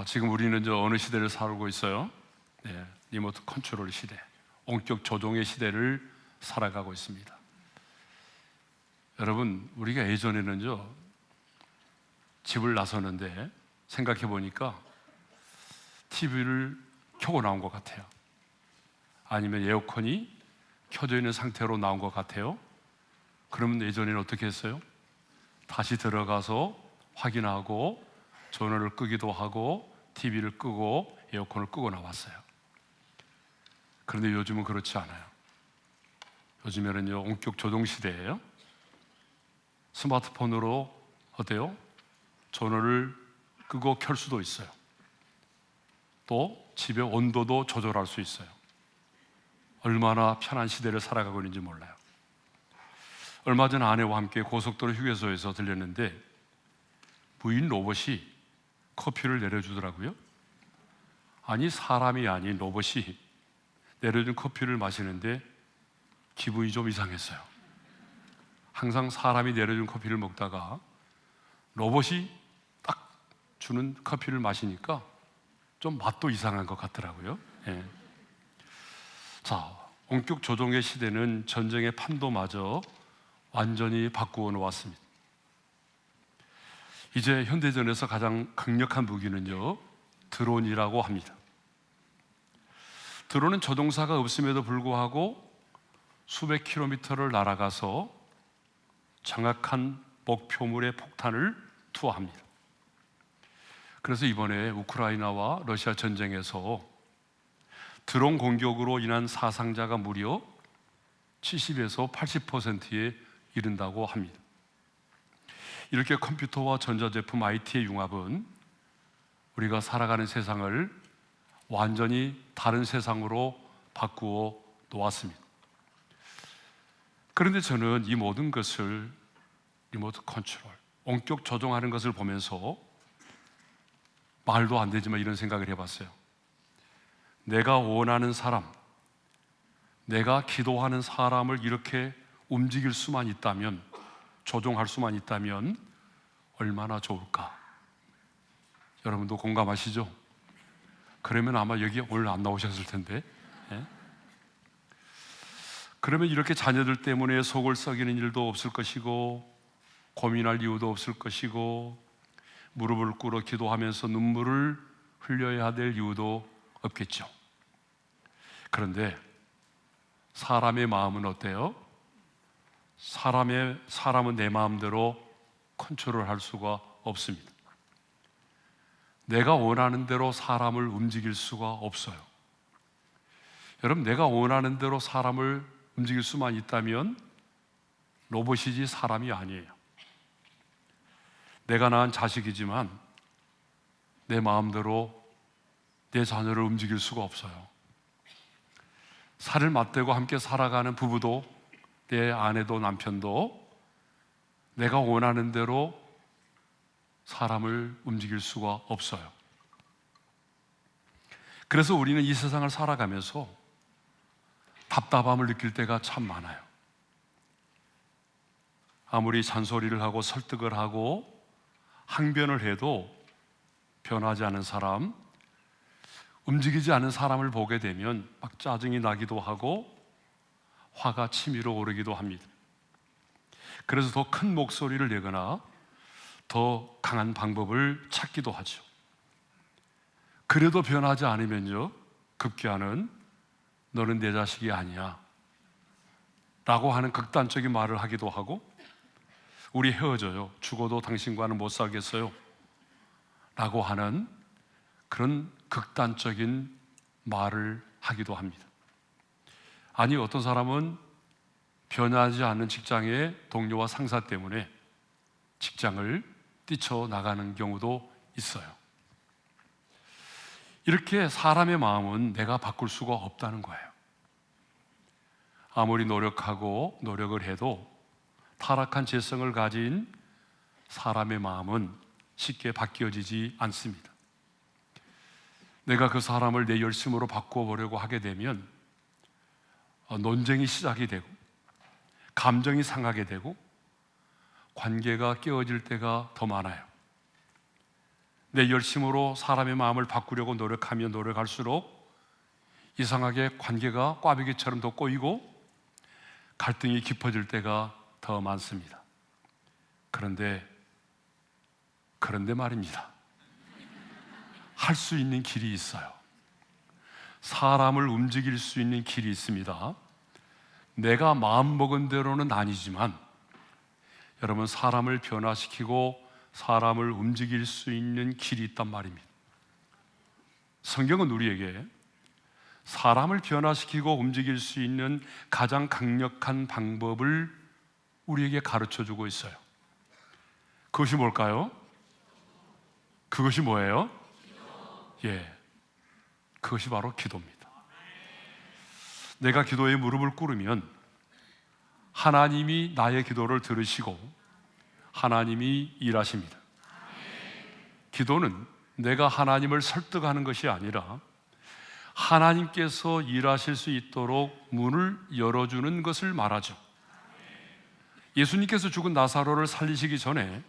지금 우리는 어느 시대를 살고 있어요? 네, 리모트 컨트롤 시대, 원격 조종의 시대를 살아가고 있습니다. 여러분, 우리가 예전에는요, 집을 나서는데 생각해 보니까 TV를 켜고 나온 것 같아요. 아니면 에어컨이 켜져 있는 상태로 나온 것 같아요. 그러면 예전에는 어떻게 했어요? 다시 들어가서 확인하고 전원을 끄기도 하고 TV를 끄고 에어컨을 끄고 나왔어요. 그런데 요즘은 그렇지 않아요. 요즘에는요, 원격 조종 시대예요. 스마트폰으로 어때요? 전원을 끄고 켤 수도 있어요. 또 집의 온도도 조절할 수 있어요. 얼마나 편한 시대를 살아가고 있는지 몰라요. 얼마 전 아내와 함께 고속도로 휴게소에서 들렸는데 무인 로봇이 커피를 내려주더라고요. 아니, 사람이 아닌 로봇이 내려준 커피를 마시는데 기분이 좀 이상했어요. 항상 사람이 내려준 커피를 먹다가 로봇이 딱 주는 커피를 마시니까 좀 맛도 이상한 것 같더라고요. 예. 자, 원격 조종의 시대는 전쟁의 판도마저 완전히 바꾸어 놓았습니다. 이제 현대전에서 가장 강력한 무기는요, 드론이라고 합니다. 드론은 조종사가 없음에도 불구하고 수백 킬로미터를 날아가서 정확한 목표물에 폭탄을 투하합니다. 그래서 이번에 우크라이나와 러시아 전쟁에서 드론 공격으로 인한 사상자가 무려 70에서 80%에 이른다고 합니다. 이렇게 컴퓨터와 전자제품, IT의 융합은 우리가 살아가는 세상을 완전히 다른 세상으로 바꾸어 놓았습니다. 그런데 저는 이 모든 것을 리모트 컨트롤, 원격 조종하는 것을 보면서 말도 안 되지만 이런 생각을 해봤어요. 내가 원하는 사람, 내가 기도하는 사람을 이렇게 움직일 수만 있다면, 조종할 수만 있다면 얼마나 좋을까? 여러분도 공감하시죠? 그러면 아마 여기 오늘 안 나오셨을 텐데. 예? 그러면 이렇게 자녀들 때문에 속을 썩이는 일도 없을 것이고, 고민할 이유도 없을 것이고, 무릎을 꿇어 기도하면서 눈물을 흘려야 될 이유도 없겠죠. 그런데 사람의 마음은 어때요? 사람은 내 마음대로 컨트롤할 수가 없습니다. 내가 원하는 대로 사람을 움직일 수가 없어요. 여러분, 내가 원하는 대로 사람을 움직일 수만 있다면 로봇이지 사람이 아니에요. 내가 낳은 자식이지만 내 마음대로 내 자녀를 움직일 수가 없어요. 살을 맞대고 함께 살아가는 부부도, 내 아내도 남편도 내가 원하는 대로 사람을 움직일 수가 없어요. 그래서 우리는 이 세상을 살아가면서 답답함을 느낄 때가 참 많아요. 아무리 잔소리를 하고 설득을 하고 항변을 해도 변하지 않은 사람, 움직이지 않은 사람을 보게 되면 막 짜증이 나기도 하고 화가 치밀어 오르기도 합니다. 그래서 더 큰 목소리를 내거나 더 강한 방법을 찾기도 하죠. 그래도 변하지 않으면요, 급기야는 너는 내 자식이 아니야 라고 하는 극단적인 말을 하기도 하고, 우리 헤어져요, 죽어도 당신과는 못 살겠어요 라고 하는 그런 극단적인 말을 하기도 합니다. 아니, 어떤 사람은 변하지 않는 직장의 동료와 상사 때문에 직장을 뛰쳐나가는 경우도 있어요. 이렇게 사람의 마음은 내가 바꿀 수가 없다는 거예요. 아무리 노력하고 노력을 해도 타락한 죄성을 가진 사람의 마음은 쉽게 바뀌어지지 않습니다. 내가 그 사람을 내 열심으로 바꾸어 보려고 하게 되면 논쟁이 시작이 되고, 감정이 상하게 되고, 관계가 깨어질 때가 더 많아요. 내 열심으로 사람의 마음을 바꾸려고 노력하면 노력할수록 이상하게 관계가 꽈배기처럼 더 꼬이고 갈등이 깊어질 때가 더 많습니다. 그런데 말입니다. 할 수 있는 길이 있어요. 사람을 움직일 수 있는 길이 있습니다. 내가 마음먹은 대로는 아니지만 여러분, 사람을 변화시키고 사람을 움직일 수 있는 길이 있단 말입니다. 성경은 우리에게 사람을 변화시키고 움직일 수 있는 가장 강력한 방법을 우리에게 가르쳐주고 있어요. 그것이 뭘까요? 그것이 뭐예요? 그것이 바로 기도입니다. 내가 기도에 무릎을 꿇으면 하나님이 나의 기도를 들으시고 하나님이 일하십니다. 기도는 내가 하나님을 설득하는 것이 아니라 하나님께서 일하실 수 있도록 문을 열어주는 것을 말하죠. 예수님께서 죽은 나사로를 살리시기 전에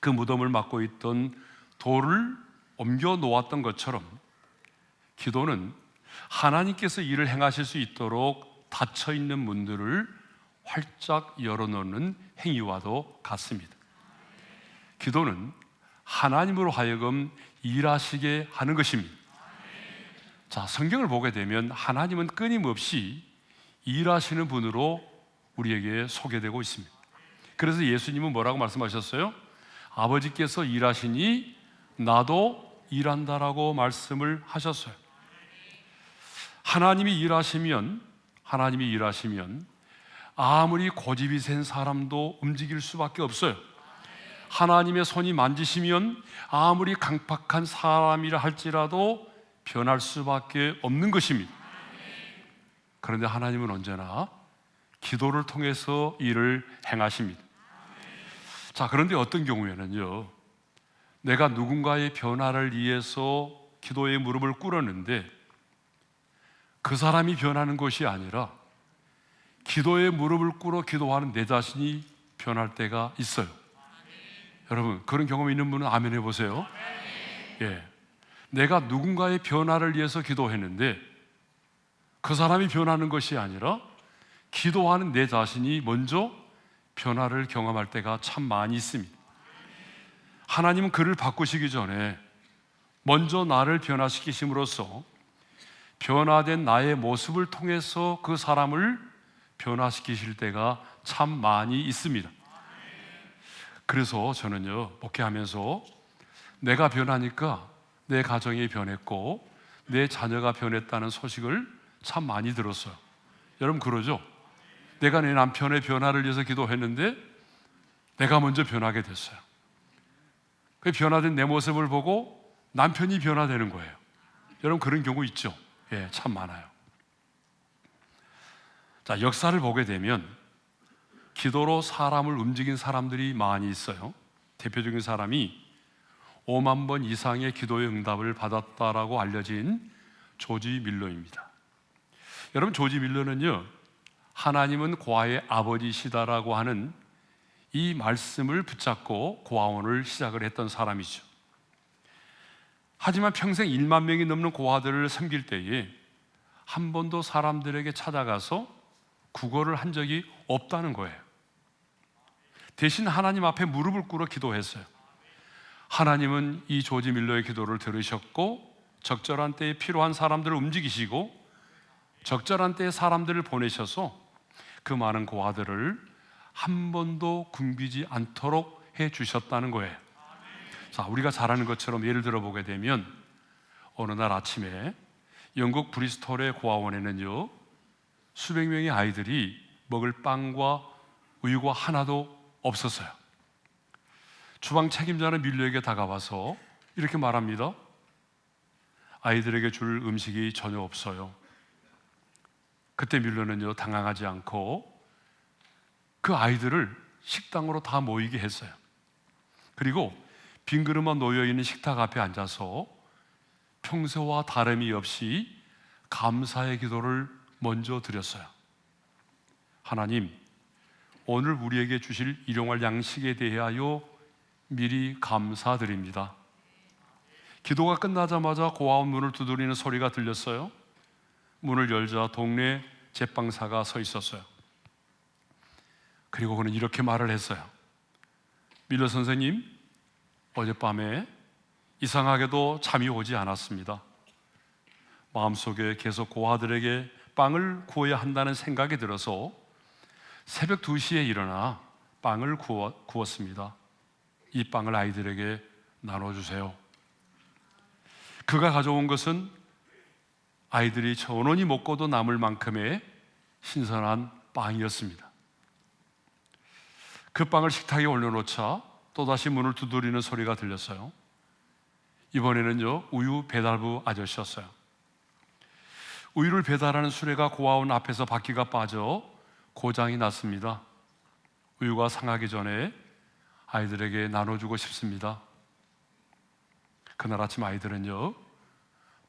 그 무덤을 막고 있던 돌을 옮겨 놓았던 것처럼 기도는 하나님께서 일을 행하실 수 있도록 닫혀 있는 문들을 활짝 열어놓는 행위와도 같습니다. 기도는 하나님으로 하여금 일하시게 하는 것입니다. 자, 성경을 보게 되면 하나님은 끊임없이 일하시는 분으로 우리에게 소개되고 있습니다. 그래서 예수님은 뭐라고 말씀하셨어요? 아버지께서 일하시니 나도 일한다라고 말씀을 하셨어요. 하나님이 일하시면 아무리 고집이 센 사람도 움직일 수밖에 없어요. 하나님의 손이 만지시면 아무리 강팍한 사람이라 할지라도 변할 수밖에 없는 것입니다. 그런데 하나님은 언제나 기도를 통해서 일을 행하십니다. 자, 그런데 어떤 경우에는요, 내가 누군가의 변화를 위해서 기도의 무릎을 꿇었는데 그 사람이 변하는 것이 아니라 기도의 무릎을 꿇어 기도하는 내 자신이 변할 때가 있어요. 여러분, 그런 경험이 있는 분은 아멘 해보세요. 내가 누군가의 변화를 위해서 기도했는데 그 사람이 변하는 것이 아니라 기도하는 내 자신이 먼저 변화를 경험할 때가 참 많이 있습니다. 하나님은 그를 바꾸시기 전에 먼저 나를 변화시키심으로써 변화된 나의 모습을 통해서 그 사람을 변화시키실 때가 참 많이 있습니다. 그래서 저는요, 목회하면서 내가 변하니까 내 가정이 변했고 내 자녀가 변했다는 소식을 참 많이 들었어요. 여러분 그러죠? 내가 내 남편의 변화를 위해서 기도했는데 내가 먼저 변하게 됐어요. 그 변화된 내 모습을 보고 남편이 변화되는 거예요. 여러분 그런 경우 있죠? 참 많아요. 자, 역사를 보게 되면 기도로 사람을 움직인 사람들이 많이 있어요. 대표적인 사람이 5만 번 이상의 기도의 응답을 받았다라고 알려진 조지 밀러입니다. 여러분, 조지 밀러는요, 하나님은 고아의 아버지시다라고 하는 이 말씀을 붙잡고 고아원을 시작을 했던 사람이죠. 하지만 평생 1만 명이 넘는 고아들을 섬길 때에 한 번도 사람들에게 찾아가서 구걸을 한 적이 없다는 거예요. 대신 하나님 앞에 무릎을 꿇어 기도했어요. 하나님은 이 조지 밀러의 기도를 들으셨고 적절한 때에 필요한 사람들을 움직이시고 적절한 때에 사람들을 보내셔서 그 많은 고아들을 한 번도 굶기지 않도록 해주셨다는 거예요. 자, 우리가 잘 아는 것처럼 예를 들어보게 되면 어느 날 아침에 영국 브리스톨의 고아원에는요, 수백 명의 아이들이 먹을 빵과 우유가 하나도 없었어요. 주방 책임자는 밀러에게 다가와서 이렇게 말합니다. 아이들에게 줄 음식이 전혀 없어요. 그때 밀러는요, 당황하지 않고 그 아이들을 식당으로 다 모이게 했어요. 그리고 빈 그릇만 놓여있는 식탁 앞에 앉아서 평소와 다름이 없이 감사의 기도를 먼저 드렸어요. 하나님, 오늘 우리에게 주실 일용할 양식에 대하여 미리 감사드립니다. 기도가 끝나자마자 고아원 문을 두드리는 소리가 들렸어요. 문을 열자 동네 제빵사가 서 있었어요. 그리고 그는 이렇게 말을 했어요. 밀러 선생님, 어젯밤에 이상하게도 잠이 오지 않았습니다. 마음속에 계속 고아들에게 빵을 구워야 한다는 생각이 들어서 새벽 2시에 일어나 빵을 구웠습니다. 이 빵을 아이들에게 나눠주세요. 그가 가져온 것은 아이들이 전원이 먹고도 남을 만큼의 신선한 빵이었습니다. 그 빵을 식탁에 올려놓자 또다시 문을 두드리는 소리가 들렸어요. 이번에는요, 우유 배달부 아저씨였어요. 우유를 배달하는 수레가 고아원 앞에서 바퀴가 빠져 고장이 났습니다. 우유가 상하기 전에 아이들에게 나눠주고 싶습니다. 그날 아침 아이들은요,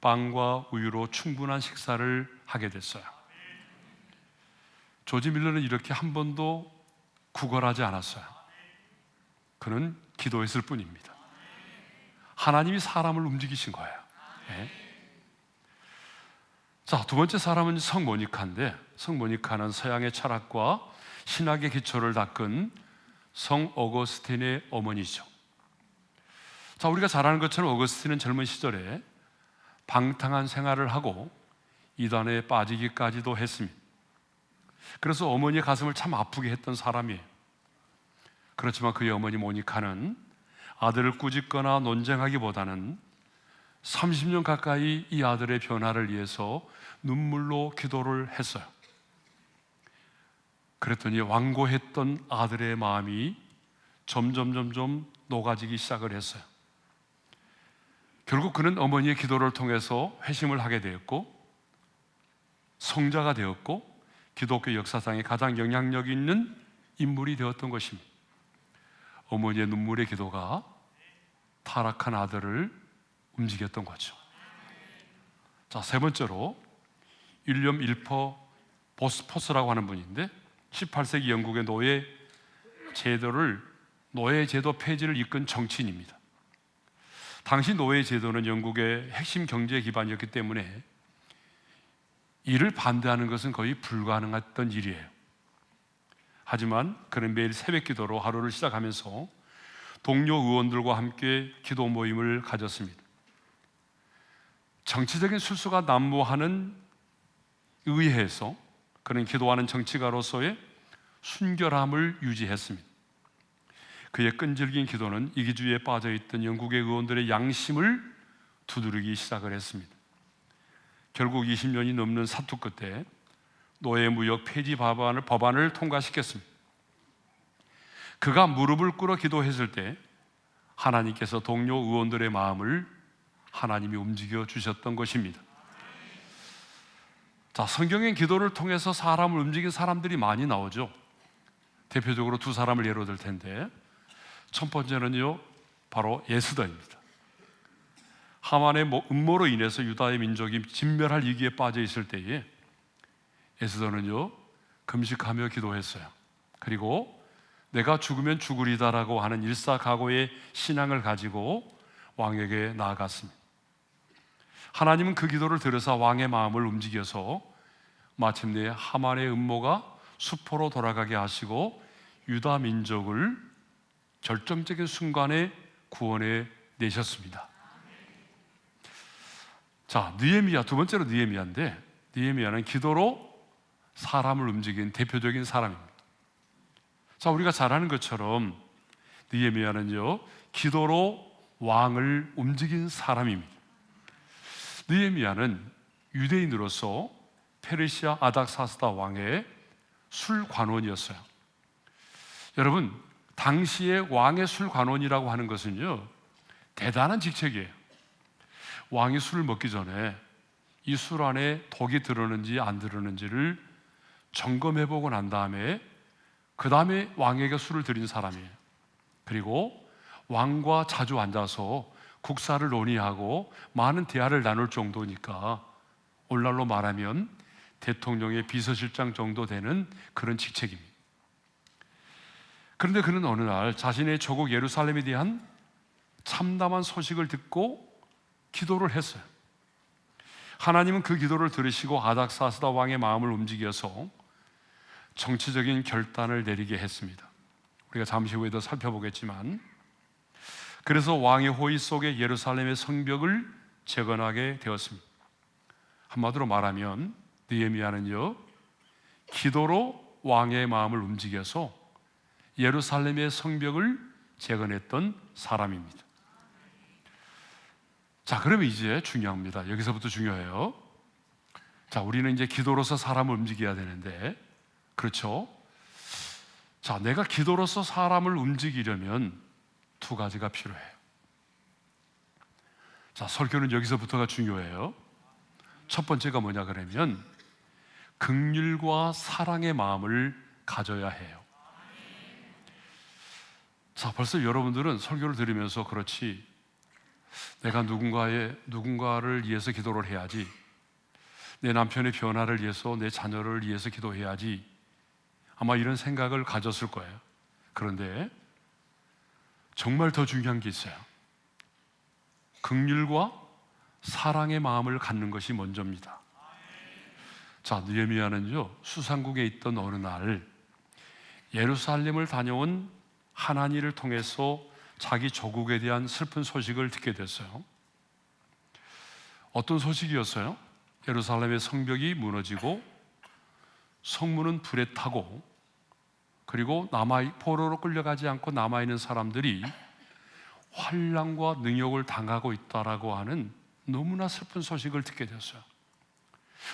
빵과 우유로 충분한 식사를 하게 됐어요. 조지 밀러는 이렇게 한 번도 구걸하지 않았어요. 그는 기도했을 뿐입니다. 하나님이 사람을 움직이신 거예요. 네. 자, 두 번째 사람은 성모니카인데, 성모니카는 서양의 철학과 신학의 기초를 닦은 성 어거스틴의 어머니죠. 자, 우리가 잘 아는 것처럼 어거스틴은 젊은 시절에 방탕한 생활을 하고 이단에 빠지기까지도 했습니다. 그래서 어머니의 가슴을 참 아프게 했던 사람이에요. 그렇지만 그의 어머니 모니카는 아들을 꾸짖거나 논쟁하기보다는 30년 가까이 이 아들의 변화를 위해서 눈물로 기도를 했어요. 그랬더니 완고했던 아들의 마음이 점점 녹아지기 시작을 했어요. 결국 그는 어머니의 기도를 통해서 회심을 하게 되었고 성자가 되었고 기독교 역사상에 가장 영향력 있는 인물이 되었던 것입니다. 어머니의 눈물의 기도가 타락한 아들을 움직였던 거죠. 자, 세 번째로 윌리엄 일퍼 보스포스라고 하는 분인데 18세기 영국의 노예 제도 폐지를 이끈 정치인입니다. 당시 노예 제도는 영국의 핵심 경제 기반이었기 때문에 이를 반대하는 것은 거의 불가능했던 일이에요. 하지만 그는 매일 새벽 기도로 하루를 시작하면서 동료 의원들과 함께 기도 모임을 가졌습니다. 정치적인 술수가 난무하는 의회에서 그는 기도하는 정치가로서의 순결함을 유지했습니다. 그의 끈질긴 기도는 이기주의에 빠져있던 영국의 의원들의 양심을 두드리기 시작을 했습니다. 결국 20년이 넘는 사투 끝에 노예 무역 폐지 법안을 통과시켰습니다. 그가 무릎을 꿇어 기도했을 때 하나님께서 동료 의원들의 마음을 하나님이 움직여 주셨던 것입니다. 자, 성경의 기도를 통해서 사람을 움직인 사람들이 많이 나오죠. 대표적으로 두 사람을 예로 들 텐데, 첫 번째는요, 바로 에스더입니다. 하만의 음모로 인해서 유다의 민족이 진멸할 위기에 빠져 있을 때에 에스더는요, 금식하며 기도했어요. 그리고 내가 죽으면 죽으리다라고 하는 일사각오의 신앙을 가지고 왕에게 나아갔습니다. 하나님은 그 기도를 들으사 왕의 마음을 움직여서 마침내 하만의 음모가 수포로 돌아가게 하시고 유다 민족을 결정적인 순간에 구원해 내셨습니다. 자, 느헤미야, 두 번째로 느헤미야인데, 느헤미야는 기도로 사람을 움직인 대표적인 사람입니다. 자, 우리가 잘 아는 것처럼 느헤미야는요, 기도로 왕을 움직인 사람입니다. 느헤미야는 유대인으로서 페르시아 아닥사스다 왕의 술관원이었어요. 여러분, 당시의 왕의 술관원이라고 하는 것은요, 대단한 직책이에요. 왕이 술을 먹기 전에 이 술 안에 독이 들었는지 안 들었는지를 점검해보고 난 다음에 그 다음에 왕에게 술을 드린 사람이에요. 그리고 왕과 자주 앉아서 국사를 논의하고 많은 대화를 나눌 정도니까 오늘날로 말하면 대통령의 비서실장 정도 되는 그런 직책입니다. 그런데 그는 어느 날 자신의 조국 예루살렘에 대한 참담한 소식을 듣고 기도를 했어요. 하나님은 그 기도를 들으시고 아닥사스다 왕의 마음을 움직여서 정치적인 결단을 내리게 했습니다. 우리가 잠시 후에도 살펴보겠지만, 그래서 왕의 호의 속에 예루살렘의 성벽을 재건하게 되었습니다. 한마디로 말하면 느헤미야는요, 기도로 왕의 마음을 움직여서 예루살렘의 성벽을 재건했던 사람입니다. 자, 그러면 이제 중요합니다. 여기서부터 중요해요. 자, 우리는 이제 기도로서 사람을 움직여야 되는데, 그렇죠? 자, 내가 기도로서 사람을 움직이려면 두 가지가 필요해요. 자, 설교는 여기서부터가 중요해요. 첫 번째가 뭐냐 그러면 긍휼과 사랑의 마음을 가져야 해요. 자, 벌써 여러분들은 설교를 들으면서 그렇지, 내가 누군가를 위해서 기도를 해야지, 내 남편의 변화를 위해서, 내 자녀를 위해서 기도해야지, 아마 이런 생각을 가졌을 거예요. 그런데 정말 더 중요한 게 있어요. 긍휼과 사랑의 마음을 갖는 것이 먼저입니다. 자, 느헤미야는요, 수상국에 있던 어느 날 예루살렘을 다녀온 하나니를 통해서 자기 조국에 대한 슬픈 소식을 듣게 됐어요. 어떤 소식이었어요? 예루살렘의 성벽이 무너지고 성문은 불에 타고, 그리고 포로로 끌려가지 않고 남아있는 사람들이 환난과 능욕을 당하고 있다라고 하는 너무나 슬픈 소식을 듣게 됐어요.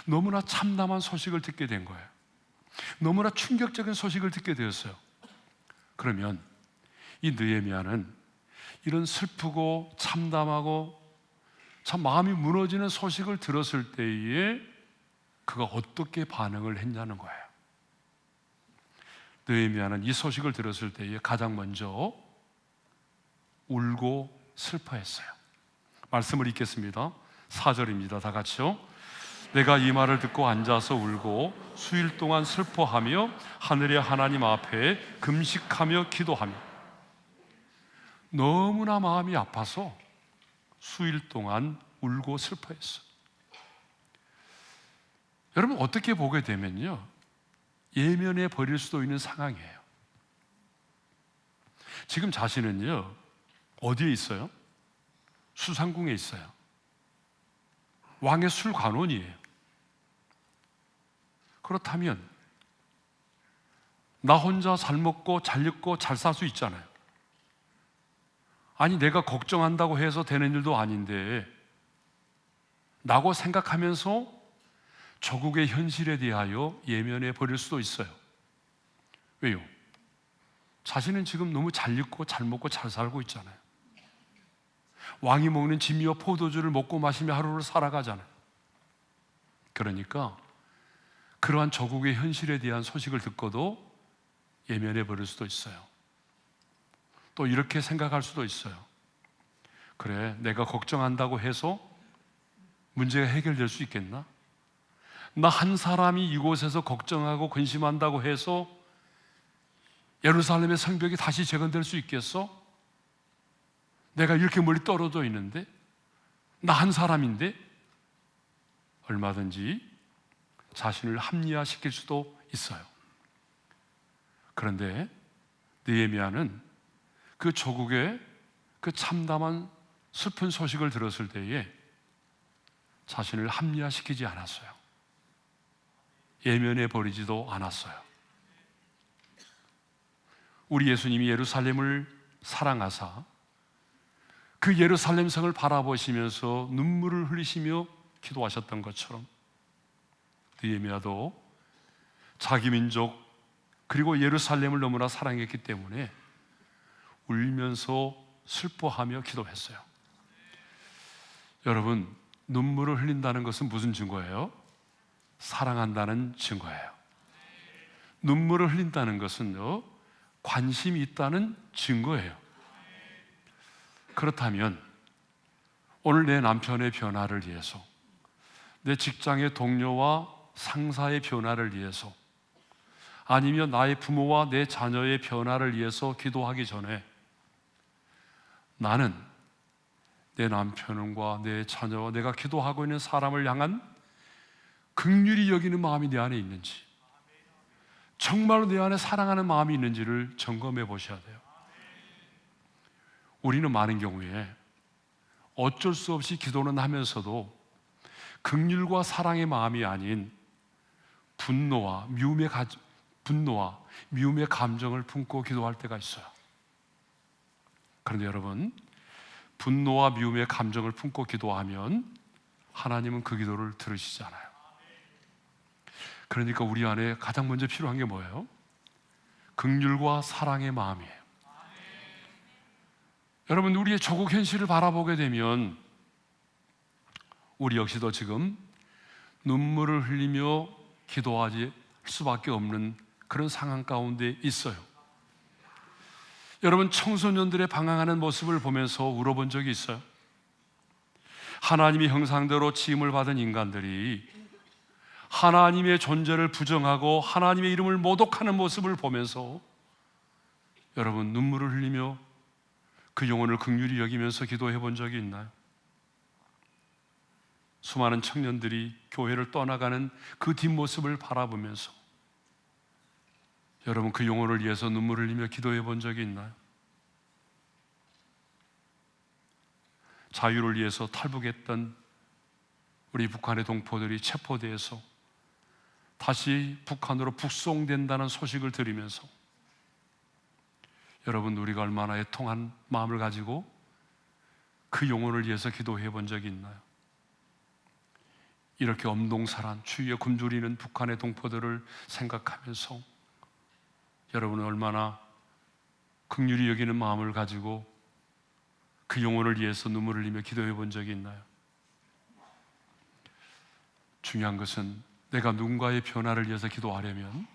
너무나 참담한 소식을 듣게 된 거예요. 너무나 충격적인 소식을 듣게 되었어요. 그러면 이 느헤미야는 이런 슬프고 참담하고 참 마음이 무너지는 소식을 들었을 때에 그가 어떻게 반응을 했냐는 거예요. 느헤미야는 이 소식을 들었을 때에 가장 먼저 울고 슬퍼했어요. 말씀을 읽겠습니다. 4절입니다. 다 같이요. 내가 이 말을 듣고 앉아서 울고 수일 동안 슬퍼하며 하늘의 하나님 앞에 금식하며 기도하며, 너무나 마음이 아파서 수일 동안 울고 슬퍼했어요. 여러분, 어떻게 보게 되면요, 예면해 버릴 수도 있는 상황이에요. 지금 자신은요, 어디에 있어요? 수상궁에 있어요. 왕의 술관원이에요. 그렇다면 나 혼자 잘 먹고 잘 입고 잘 살 수 있잖아요. 아니, 내가 걱정한다고 해서 되는 일도 아닌데 라고 생각하면서 조국의 현실에 대하여 예면해 버릴 수도 있어요. 왜요? 자신은 지금 너무 잘 입고 잘 먹고 잘 살고 있잖아요. 왕이 먹는 진미와 포도주를 먹고 마시며 하루를 살아가잖아요. 그러니까 그러한 조국의 현실에 대한 소식을 듣고도 예면해 버릴 수도 있어요. 또 이렇게 생각할 수도 있어요. 그래, 내가 걱정한다고 해서 문제가 해결될 수 있겠나? 나 한 사람이 이곳에서 걱정하고 근심한다고 해서 예루살렘의 성벽이 다시 재건될 수 있겠어? 내가 이렇게 멀리 떨어져 있는데, 나 한 사람인데. 얼마든지 자신을 합리화시킬 수도 있어요. 그런데 느헤미야는 그 조국의 그 참담한 슬픈 소식을 들었을 때에 자신을 합리화시키지 않았어요. 예면해 버리지도 않았어요. 우리 예수님이 예루살렘을 사랑하사 그 예루살렘 성을 바라보시면서 눈물을 흘리시며 기도하셨던 것처럼 느헤미야도 자기 민족 그리고 예루살렘을 너무나 사랑했기 때문에 울면서 슬퍼하며 기도했어요. 여러분, 눈물을 흘린다는 것은 무슨 증거예요? 사랑한다는 증거예요. 눈물을 흘린다는 것은요, 관심이 있다는 증거예요. 그렇다면 오늘 내 남편의 변화를 위해서, 내 직장의 동료와 상사의 변화를 위해서, 아니면 나의 부모와 내 자녀의 변화를 위해서 기도하기 전에 나는 내 남편과 내 자녀와 내가 기도하고 있는 사람을 향한 긍휼히 여기는 마음이 내 안에 있는지, 정말로 내 안에 사랑하는 마음이 있는지를 점검해 보셔야 돼요. 우리는 많은 경우에 어쩔 수 없이 기도는 하면서도 긍휼과 사랑의 마음이 아닌 분노와 미움의 감정을 품고 기도할 때가 있어요. 그런데 여러분, 분노와 미움의 감정을 품고 기도하면 하나님은 그 기도를 들으시지 않아요. 그러니까 우리 안에 가장 먼저 필요한 게 뭐예요? 긍휼과 사랑의 마음이에요. 여러분, 우리의 조국 현실을 바라보게 되면 우리 역시도 지금 눈물을 흘리며 기도하지 수밖에 없는 그런 상황 가운데 있어요. 여러분, 청소년들의 방황하는 모습을 보면서 울어본 적이 있어요. 하나님의 형상대로 지음을 받은 인간들이 하나님의 존재를 부정하고 하나님의 이름을 모독하는 모습을 보면서 여러분, 눈물을 흘리며 그 영혼을 긍휼히 여기면서 기도해 본 적이 있나요? 수많은 청년들이 교회를 떠나가는 그 뒷모습을 바라보면서 여러분, 그 영혼을 위해서 눈물을 흘리며 기도해 본 적이 있나요? 자유를 위해서 탈북했던 우리 북한의 동포들이 체포돼서 다시 북한으로 북송된다는 소식을 들으면서 여러분, 우리가 얼마나 애통한 마음을 가지고 그 영혼을 위해서 기도해 본 적이 있나요? 이렇게 엄동설한 추위에 굶주리는 북한의 동포들을 생각하면서 여러분은 얼마나 긍휼히 여기는 마음을 가지고 그 영혼을 위해서 눈물을 흘리며 기도해 본 적이 있나요? 중요한 것은 내가 누군가의 변화를 위해서 기도하려면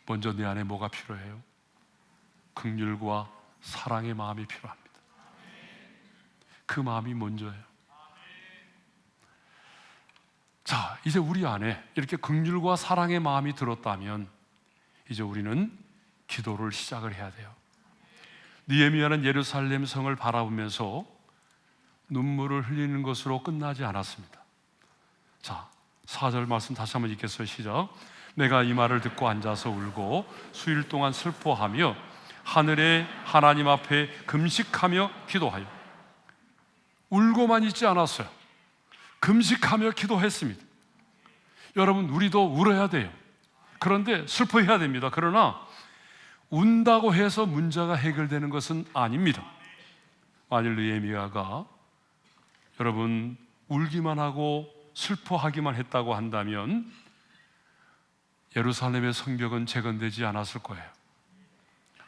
먼저 내 안에 뭐가 필요해요? 긍휼과 사랑의 마음이 필요합니다. 그 마음이 먼저예요. 자, 이제 우리 안에 이렇게 긍휼과 사랑의 마음이 들었다면 이제 우리는 기도를 시작을 해야 돼요. 느헤미야는 예루살렘 성을 바라보면서 눈물을 흘리는 것으로 끝나지 않았습니다. 자, 4절 말씀 다시 한번 읽겠어요. 시작. 내가 이 말을 듣고 앉아서 울고 수일 동안 슬퍼하며 하늘의 하나님 앞에 금식하며 기도하여. 울고만 있지 않았어요. 금식하며 기도했습니다. 여러분, 우리도 울어야 돼요. 그런데 슬퍼해야 됩니다. 그러나 운다고 해서 문제가 해결되는 것은 아닙니다. 만일 느헤미야가 여러분 울기만 하고 슬퍼하기만 했다고 한다면 예루살렘의 성벽은 재건되지 않았을 거예요.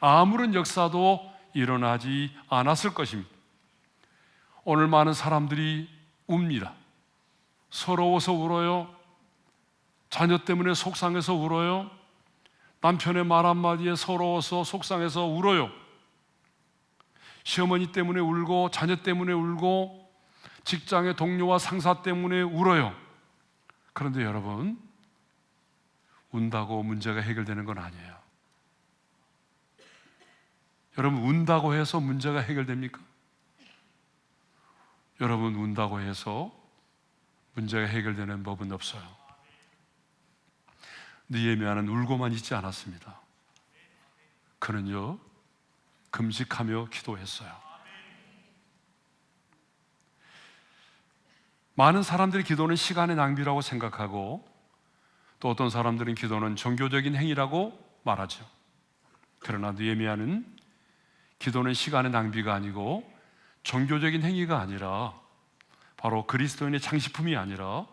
아무런 역사도 일어나지 않았을 것입니다. 오늘 많은 사람들이 웁니다. 서러워서 울어요. 자녀 때문에 속상해서 울어요. 남편의 말 한마디에 서러워서 속상해서 울어요. 시어머니 때문에 울고 자녀 때문에 울고 직장의 동료와 상사 때문에 울어요. 그런데 여러분, 운다고 문제가 해결되는 건 아니에요. 여러분, 운다고 해서 문제가 해결됩니까? 여러분, 운다고 해서 문제가 해결되는 법은 없어요. 느헤미야는 울고만 있지 않았습니다. 그는요, 금식하며 기도했어요. 많은 사람들이 기도는 시간의 낭비라고 생각하고 또 어떤 사람들은 기도는 종교적인 행위라고 말하죠. 그러나 느헤미야는 기도는 시간의 낭비가 아니고 종교적인 행위가 아니라 바로 그리스도인의 장식품이 아니라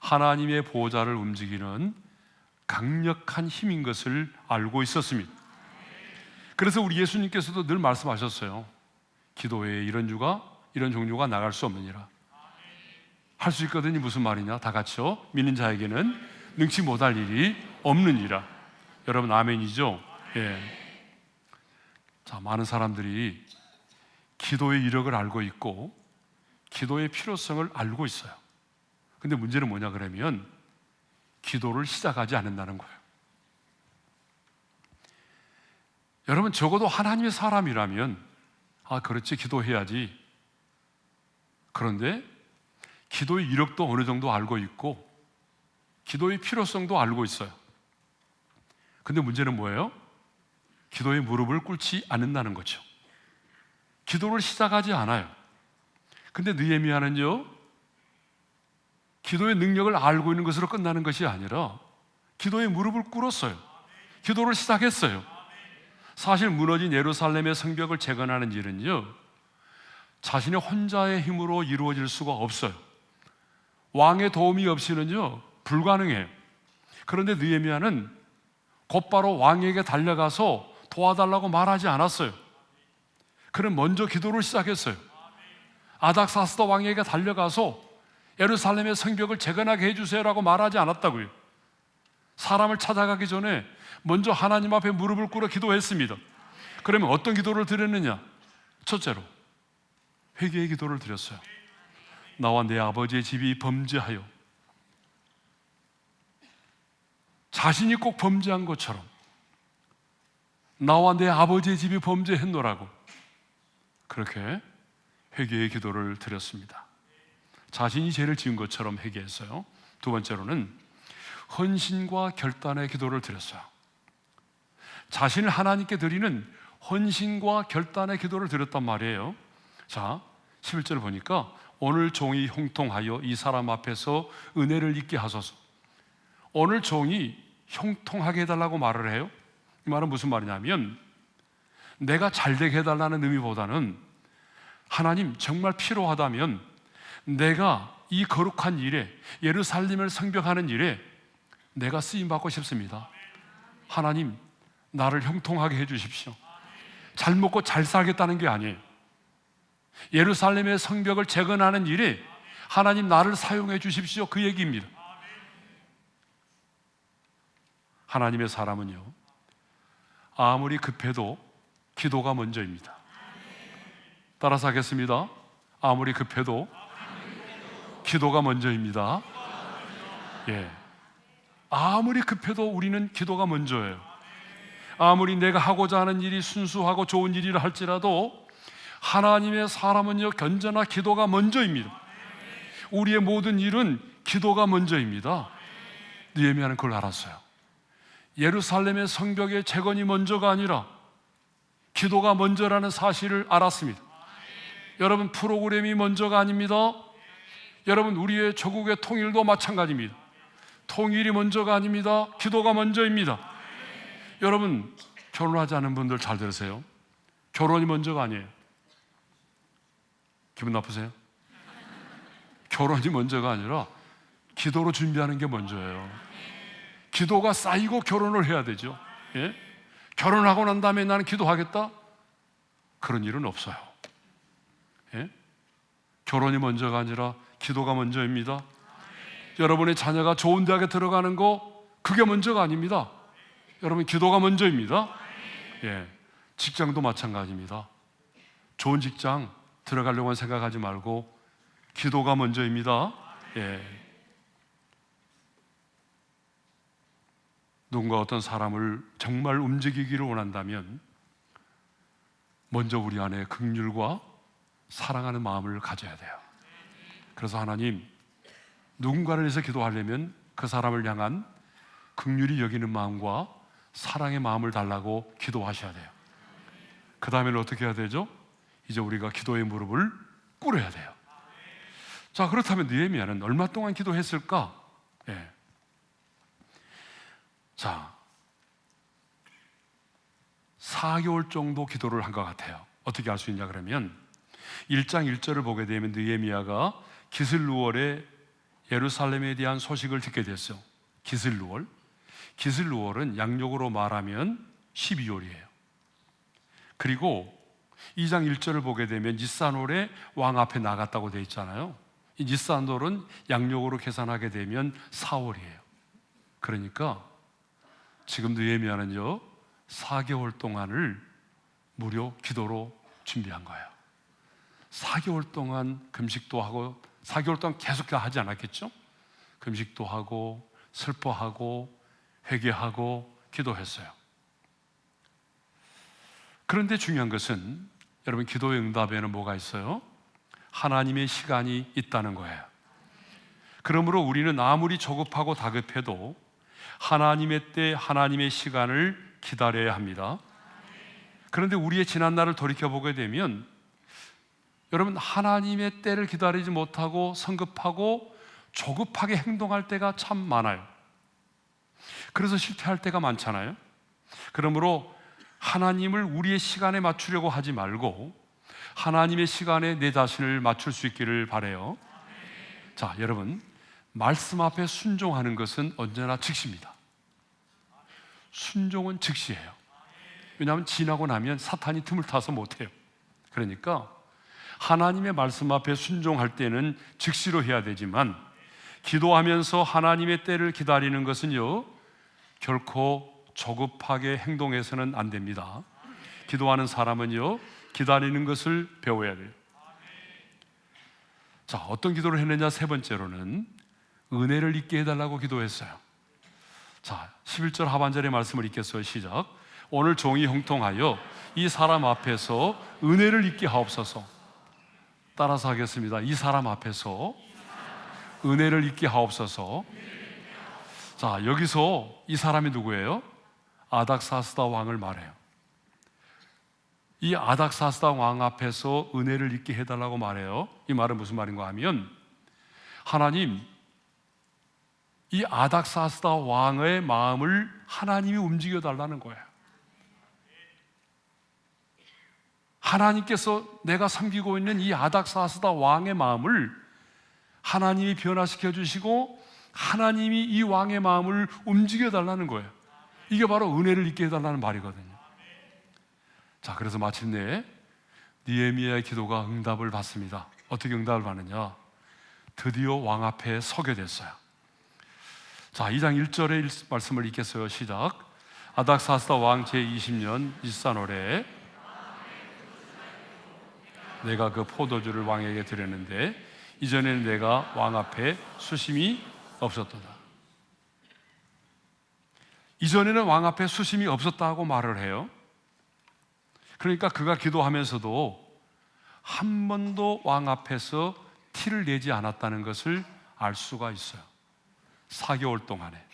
하나님의 보좌를 움직이는 강력한 힘인 것을 알고 있었습니다. 그래서 우리 예수님께서도 늘 말씀하셨어요. 기도 외에 이런 종류가 나갈 수 없느니라. 할 수 있거든요. 무슨 말이냐? 다 같이요. 믿는 자에게는 능치 못할 일이 없느니라. 여러분, 아멘이죠? 예. 자, 많은 사람들이 기도의 이력을 알고 있고 기도의 필요성을 알고 있어요. 근데 문제는 뭐냐 그러면 기도를 시작하지 않는다는 거예요. 여러분, 적어도 하나님의 사람이라면 그렇지, 기도해야지. 그런데 기도의 이력도 어느 정도 알고 있고 기도의 필요성도 알고 있어요. 근데 문제는 뭐예요? 기도의 무릎을 꿇지 않는다는 거죠. 기도를 시작하지 않아요. 근데 느헤미야는요, 기도의 능력을 알고 있는 것으로 끝나는 것이 아니라 기도의 무릎을 꿇었어요. 기도를 시작했어요. 사실 무너진 예루살렘의 성벽을 재건하는 일은요, 자신의 혼자의 힘으로 이루어질 수가 없어요. 왕의 도움이 없이는요 불가능해요. 그런데 느헤미야는 곧바로 왕에게 달려가서 도와달라고 말하지 않았어요. 그는 먼저 기도를 시작했어요. 아닥사스다 왕에게 달려가서 예루살렘의 성벽을 재건하게 해주세요라고 말하지 않았다고요. 사람을 찾아가기 전에 먼저 하나님 앞에 무릎을 꿇어 기도했습니다. 그러면 어떤 기도를 드렸느냐? 첫째로 회개의 기도를 드렸어요. 나와 내 아버지의 집이 범죄하여, 자신이 꼭 범죄한 것처럼 나와 내 아버지의 집이 범죄했노라고 그렇게 회개의 기도를 드렸습니다. 자신이 죄를 지은 것처럼 회개했어요. 두 번째로는 헌신과 결단의 기도를 드렸어요. 자신을 하나님께 드리는 헌신과 결단의 기도를 드렸단 말이에요. 자, 11절 보니까 오늘 종이 형통하여 이 사람 앞에서 은혜를 입게 하소서. 오늘 종이 형통하게 해달라고 말을 해요. 이 말은 무슨 말이냐면 내가 잘되게 해달라는 의미보다는 하나님 정말 필요하다면 내가 이 거룩한 일에, 예루살렘을 성벽하는 일에 내가 쓰임받고 싶습니다. 하나님 나를 형통하게 해주십시오. 잘 먹고 잘 살겠다는 게 아니에요. 예루살렘의 성벽을 재건하는 일에 하나님 나를 사용해 주십시오, 그 얘기입니다. 하나님의 사람은요 아무리 급해도 기도가 먼저입니다. 따라서 하겠습니다. 아무리 급해도 기도가 먼저입니다. 예. 아무리 급해도 우리는 기도가 먼저예요. 아무리 내가 하고자 하는 일이 순수하고 좋은 일이라 할지라도 하나님의 사람은요 견제나 기도가 먼저입니다. 우리의 모든 일은 기도가 먼저입니다. 느헤미야는 그걸 알았어요. 예루살렘의 성벽의 재건이 먼저가 아니라 기도가 먼저라는 사실을 알았습니다. 여러분, 프로그램이 먼저가 아닙니다. 여러분, 우리의 조국의 통일도 마찬가지입니다. 통일이 먼저가 아닙니다. 기도가 먼저입니다. 여러분, 결혼하지 않은 분들 잘 들으세요. 결혼이 먼저가 아니에요. 기분 나쁘세요? 결혼이 먼저가 아니라 기도로 준비하는 게 먼저예요. 기도가 쌓이고 결혼을 해야 되죠. 예? 결혼하고 난 다음에 나는 기도하겠다? 그런 일은 없어요. 예? 결혼이 먼저가 아니라 기도가 먼저입니다. 여러분의 자녀가 좋은 대학에 들어가는 거 그게 먼저가 아닙니다. 여러분, 기도가 먼저입니다. 예, 직장도 마찬가지입니다. 좋은 직장 들어가려고 생각하지 말고 기도가 먼저입니다. 예. 누군가 어떤 사람을 정말 움직이기를 원한다면 먼저 우리 안에 긍휼과 사랑하는 마음을 가져야 돼요. 그래서 하나님, 누군가를 위해서 기도하려면 그 사람을 향한 긍휼히 여기는 마음과 사랑의 마음을 달라고 기도하셔야 돼요. 그 다음에는 어떻게 해야 되죠? 이제 우리가 기도의 무릎을 꿇어야 돼요. 자, 그렇다면 느헤미야는 얼마 동안 기도했을까? 예. 자, 4개월 정도 기도를 한 것 같아요. 어떻게 알 수 있냐 그러면 1장 1절을 보게 되면 느헤미야가 기슬루월에 예루살렘에 대한 소식을 듣게 됐어요. 기슬루월. 기슬루월은 양력으로 말하면 12월이에요. 그리고 2장 1절을 보게 되면 니산월에 왕 앞에 나갔다고 되어 있잖아요. 이 니산월은 양력으로 계산하게 되면 4월이에요. 그러니까 지금 느헤미야는요 4개월 동안을 무료 기도로 준비한 거예요. 4개월 동안 금식도 하고 4개월 동안 계속 하지 않았겠죠? 금식도 하고 슬퍼하고 회개하고 기도했어요. 그런데 중요한 것은 여러분, 기도의 응답에는 뭐가 있어요? 하나님의 시간이 있다는 거예요. 그러므로 우리는 아무리 조급하고 다급해도 하나님의 때, 하나님의 시간을 기다려야 합니다. 그런데 우리의 지난 날을 돌이켜보게 되면 여러분, 하나님의 때를 기다리지 못하고 성급하고 조급하게 행동할 때가 참 많아요. 그래서 실패할 때가 많잖아요. 그러므로 하나님을 우리의 시간에 맞추려고 하지 말고 하나님의 시간에 내 자신을 맞출 수 있기를 바라요. 자, 여러분, 말씀 앞에 순종하는 것은 언제나 즉시입니다. 순종은 즉시예요. 왜냐하면 지나고 나면 사탄이 틈을 타서 못해요. 그러니까 하나님의 말씀 앞에 순종할 때는 즉시로 해야 되지만 기도하면서 하나님의 때를 기다리는 것은요, 결코 조급하게 행동해서는 안 됩니다. 기도하는 사람은요, 기다리는 것을 배워야 돼요. 자, 어떤 기도를 했느냐? 세 번째로는 은혜를 잊게 해달라고 기도했어요. 자, 11절 하반절의 말씀을 읽겠어요. 시작. 오늘 종이 형통하여 이 사람 앞에서 은혜를 잊게 하옵소서. 따라서 하겠습니다. 이 사람 앞에서 은혜를 잊게 하옵소서. 자, 여기서 이 사람이 누구예요? 아닥사스다 왕을 말해요. 이 아닥사스다 왕 앞에서 은혜를 잊게 해달라고 말해요. 이 말은 무슨 말인가 하면, 하나님, 이 아닥사스다 왕의 마음을 하나님이 움직여 달라는 거예요. 하나님께서 내가 섬기고 있는 이 아닥사스다 왕의 마음을 하나님이 변화시켜 주시고 하나님이 이 왕의 마음을 움직여 달라는 거예요. 이게 바로 은혜를 잊게 해달라는 말이거든요. 자, 그래서 마침내 느헤미야의 기도가 응답을 받습니다. 어떻게 응답을 받느냐? 드디어 왕 앞에 서게 됐어요. 자, 2장 1절의 말씀을 읽겠어요. 시작. 아닥사스다 왕 제20년 일산월에 내가 그 포도주를 왕에게 드렸는데 이전에는 내가 왕 앞에 수심이 없었도다. 이전에는 왕 앞에 수심이 없었다고 말을 해요. 그러니까 그가 기도하면서도 한 번도 왕 앞에서 티를 내지 않았다는 것을 알 수가 있어요. 4개월 동안에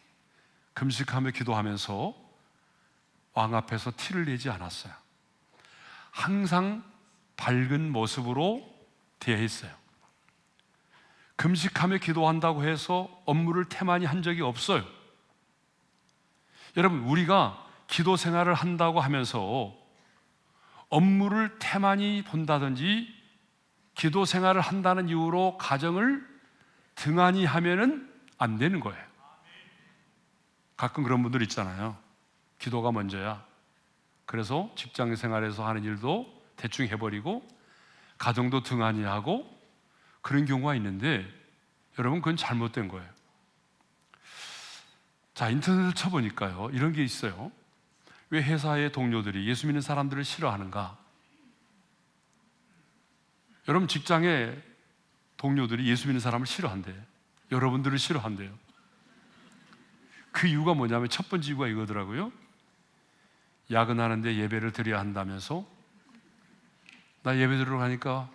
금식하며 기도하면서 왕 앞에서 티를 내지 않았어요. 항상 밝은 모습으로 대했어요. 금식하며 기도한다고 해서 업무를 태만히 한 적이 없어요. 여러분, 우리가 기도 생활을 한다고 하면서 업무를 태만히 본다든지 기도 생활을 한다는 이유로 가정을 등한히 하면은 안 되는 거예요. 가끔 그런 분들 있잖아요. 기도가 먼저야. 그래서 직장 생활에서 하는 일도 대충 해버리고 가정도 등한히 하고 그런 경우가 있는데 여러분, 그건 잘못된 거예요. 자, 인터넷을 쳐보니까요, 이런 게 있어요. 왜 회사의 동료들이 예수 믿는 사람들을 싫어하는가? 여러분, 직장의 동료들이 예수 믿는 사람을 싫어한대요. 여러분들을 싫어한대요. 그 이유가 뭐냐면 첫 번째 이유가 이거더라고요. 야근하는데 예배를 드려야 한다면서 나 예배 드리러 가니까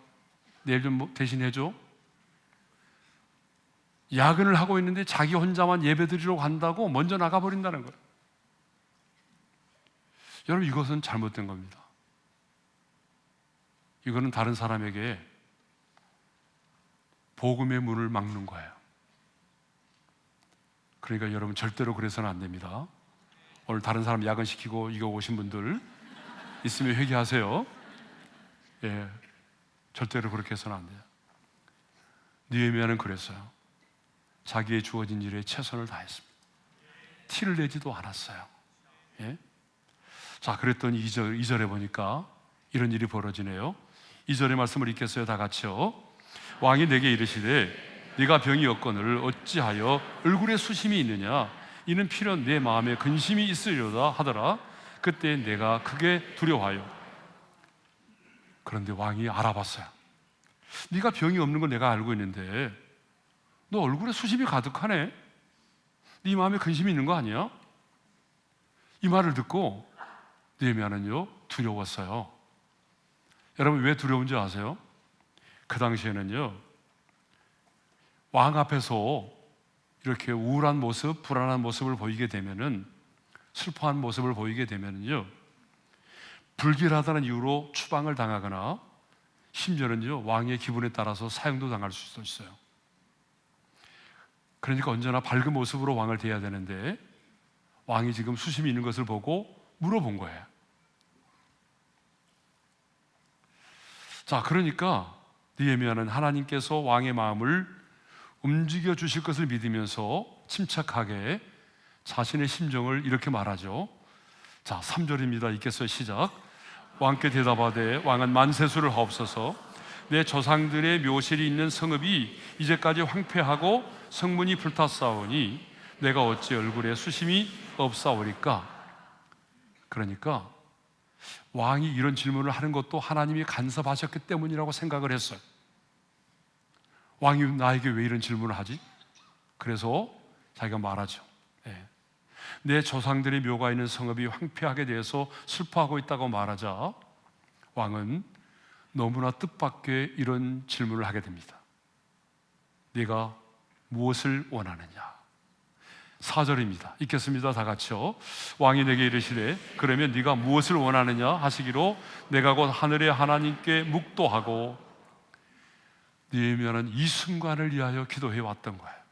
내일 좀 대신해줘. 야근을 하고 있는데 자기 혼자만 예배 드리러 간다고 먼저 나가버린다는 거예요. 여러분, 이것은 잘못된 겁니다. 이거는 다른 사람에게 복음의 문을 막는 거예요. 그러니까 여러분, 절대로 그래서는 안 됩니다. 오늘 다른 사람 야근시키고 이거 오신 분들 있으면 회개하세요. 예, 절대로 그렇게 해서는 안 돼요. 느헤미야는 그랬어요. 자기의 주어진 일에 최선을 다했습니다. 티를 내지도 않았어요. 예? 자, 그랬더니 2절에 보니까 이런 일이 벌어지네요. 2절의 말씀을 읽겠어요. 다 같이요. 왕이 내게 이르시되 네가 병이 없거늘 어찌하여 얼굴에 수심이 있느냐? 이는 필연 내 마음에 근심이 있으려다 하더라. 그때 내가 크게 두려워하여. 그런데 왕이 알아봤어요. 네가 병이 없는 걸 내가 알고 있는데 너 얼굴에 수심이 가득하네. 네 마음에 근심이 있는 거 아니야? 이 말을 듣고 느헤미야는요, 두려웠어요. 여러분, 왜 두려운지 아세요? 그 당시에는요, 왕 앞에서 이렇게 우울한 모습, 불안한 모습을 보이게 되면은, 슬퍼한 모습을 보이게 되면은요, 불길하다는 이유로 추방을 당하거나 심지어는요, 왕의 기분에 따라서 사형도 당할 수도 있어요. 그러니까 언제나 밝은 모습으로 왕을 대해야 되는데, 왕이 지금 수심이 있는 것을 보고 물어본 거예요. 자, 그러니까 느헤미야는 하나님께서 왕의 마음을 움직여 주실 것을 믿으면서 침착하게 자신의 심정을 이렇게 말하죠. 자, 3절입니다. 읽겠어요. 시작. 왕께 대답하되 왕은 만세수를 하옵소서. 내 조상들의 묘실이 있는 성읍이 이제까지 황폐하고 성문이 불탔사오니 내가 어찌 얼굴에 수심이 없사오리까? 그러니까 왕이 이런 질문을 하는 것도 하나님이 간섭하셨기 때문이라고 생각을 했어요. 왕이 나에게 왜 이런 질문을 하지? 그래서 자기가 말하죠. 내 조상들의 묘가 있는 성읍이 황폐하게 대해서 슬퍼하고 있다고 말하자 왕은 너무나 뜻밖의 이런 질문을 하게 됩니다. 네가 무엇을 원하느냐? 4절입니다. 읽겠습니다. 다 같이요. 왕이 내게 이르시되 그러면 네가 무엇을 원하느냐 하시기로 내가 곧 하늘의 하나님께 묵도하고. 느헤미야는 이 순간을 위하여 기도해 왔던 거예요.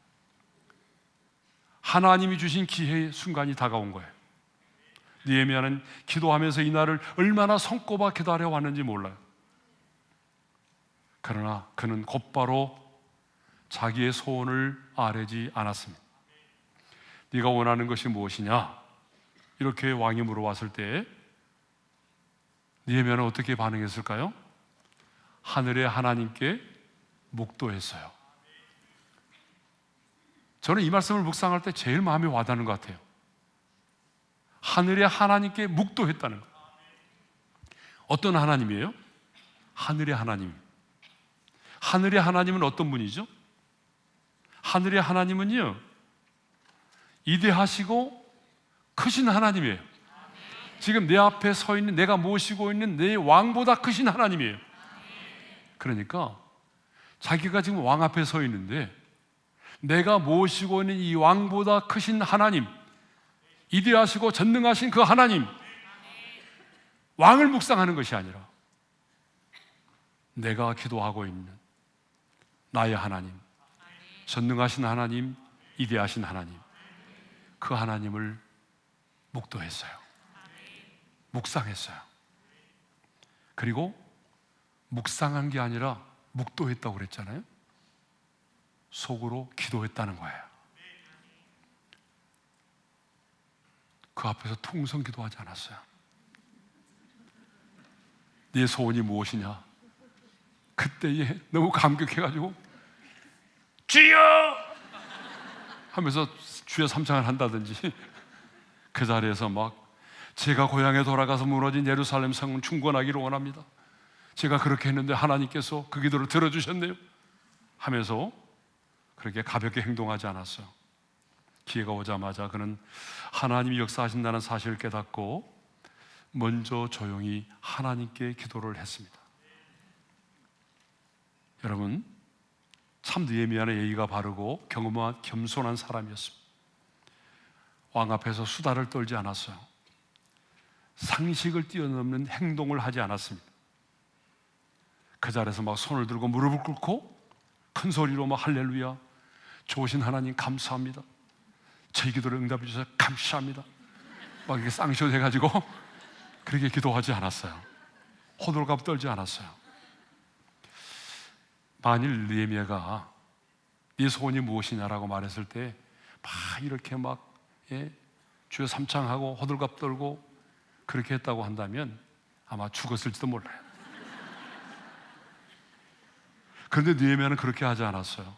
하나님이 주신 기회의 순간이 다가온 거예요. 느헤미야는 기도하면서 이 날을 얼마나 손꼽아 기다려 왔는지 몰라요. 그러나 그는 곧바로 자기의 소원을 아뢰지 않았습니다. 네가 원하는 것이 무엇이냐? 이렇게 왕이 물어봤을 때 느헤미야는 어떻게 반응했을까요? 하늘의 하나님께 묵도했어요. 저는 이 말씀을 묵상할 때 제일 마음에 와닿는 것 같아요. 하늘의 하나님께 묵도했다는 것. 어떤 하나님이에요? 하늘의 하나님. 하늘의 하나님은 어떤 분이죠? 하늘의 하나님은요, 이대하시고 크신 하나님이에요. 지금 내 앞에 서 있는, 내가 모시고 있는 내 왕보다 크신 하나님이에요. 그러니까 자기가 지금 왕 앞에 서 있는데 내가 모시고 있는 이 왕보다 크신 하나님, 이대하시고 전능하신 그 하나님, 왕을 묵상하는 것이 아니라 내가 기도하고 있는 나의 하나님, 전능하신 하나님, 이대하신 하나님, 그 하나님을 묵도했어요. 묵상했어요. 그리고 묵상한 게 아니라 묵도했다고 그랬잖아요. 속으로 기도했다는 거예요. 그 앞에서 통성 기도하지 않았어요. 네 소원이 무엇이냐? 그때에 너무 감격해가지고 주여! 하면서 주여 삼창을 한다든지, 그 자리에서 막 제가 고향에 돌아가서 무너진 예루살렘 성은 충건하기를 원합니다. 제가 그렇게 했는데 하나님께서 그 기도를 들어주셨네요 하면서 그렇게 가볍게 행동하지 않았어요. 기회가 오자마자 그는 하나님이 역사하신다는 사실을 깨닫고 먼저 조용히 하나님께 기도를 했습니다. 여러분, 참 느헤미야는 예의가 바르고 경험한 겸손한 사람이었습니다. 왕 앞에서 수다를 떨지 않았어요. 상식을 뛰어넘는 행동을 하지 않았습니다. 그 자리에서 막 손을 들고 무릎을 꿇고 큰 소리로 막 할렐루야, 좋으신 하나님 감사합니다, 제 기도를 응답해 주셔서 감사합니다, 막 이렇게 쌍시옷 해가지고 그렇게 기도하지 않았어요. 호들갑 떨지 않았어요. 만일 느헤미야가 네 소원이 무엇이냐라고 말했을 때 막 이렇게 막 주여 삼창하고 호들갑 떨고 그렇게 했다고 한다면 아마 죽었을지도 몰라요. 그런데 느헤미야는 그렇게 하지 않았어요.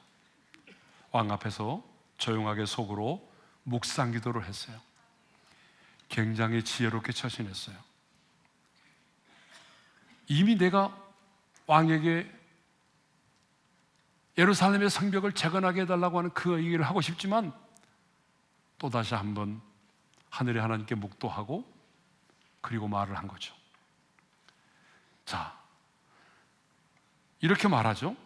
왕 앞에서 조용하게 속으로 묵상 기도를 했어요. 굉장히 지혜롭게 처신했어요. 이미 내가 왕에게 예루살렘의 성벽을 재건하게 해달라고 하는 그 얘기를 하고 싶지만 또다시 한번 하늘의 하나님께 묵도하고 그리고 말을 한 거죠. 자, 이렇게 말하죠.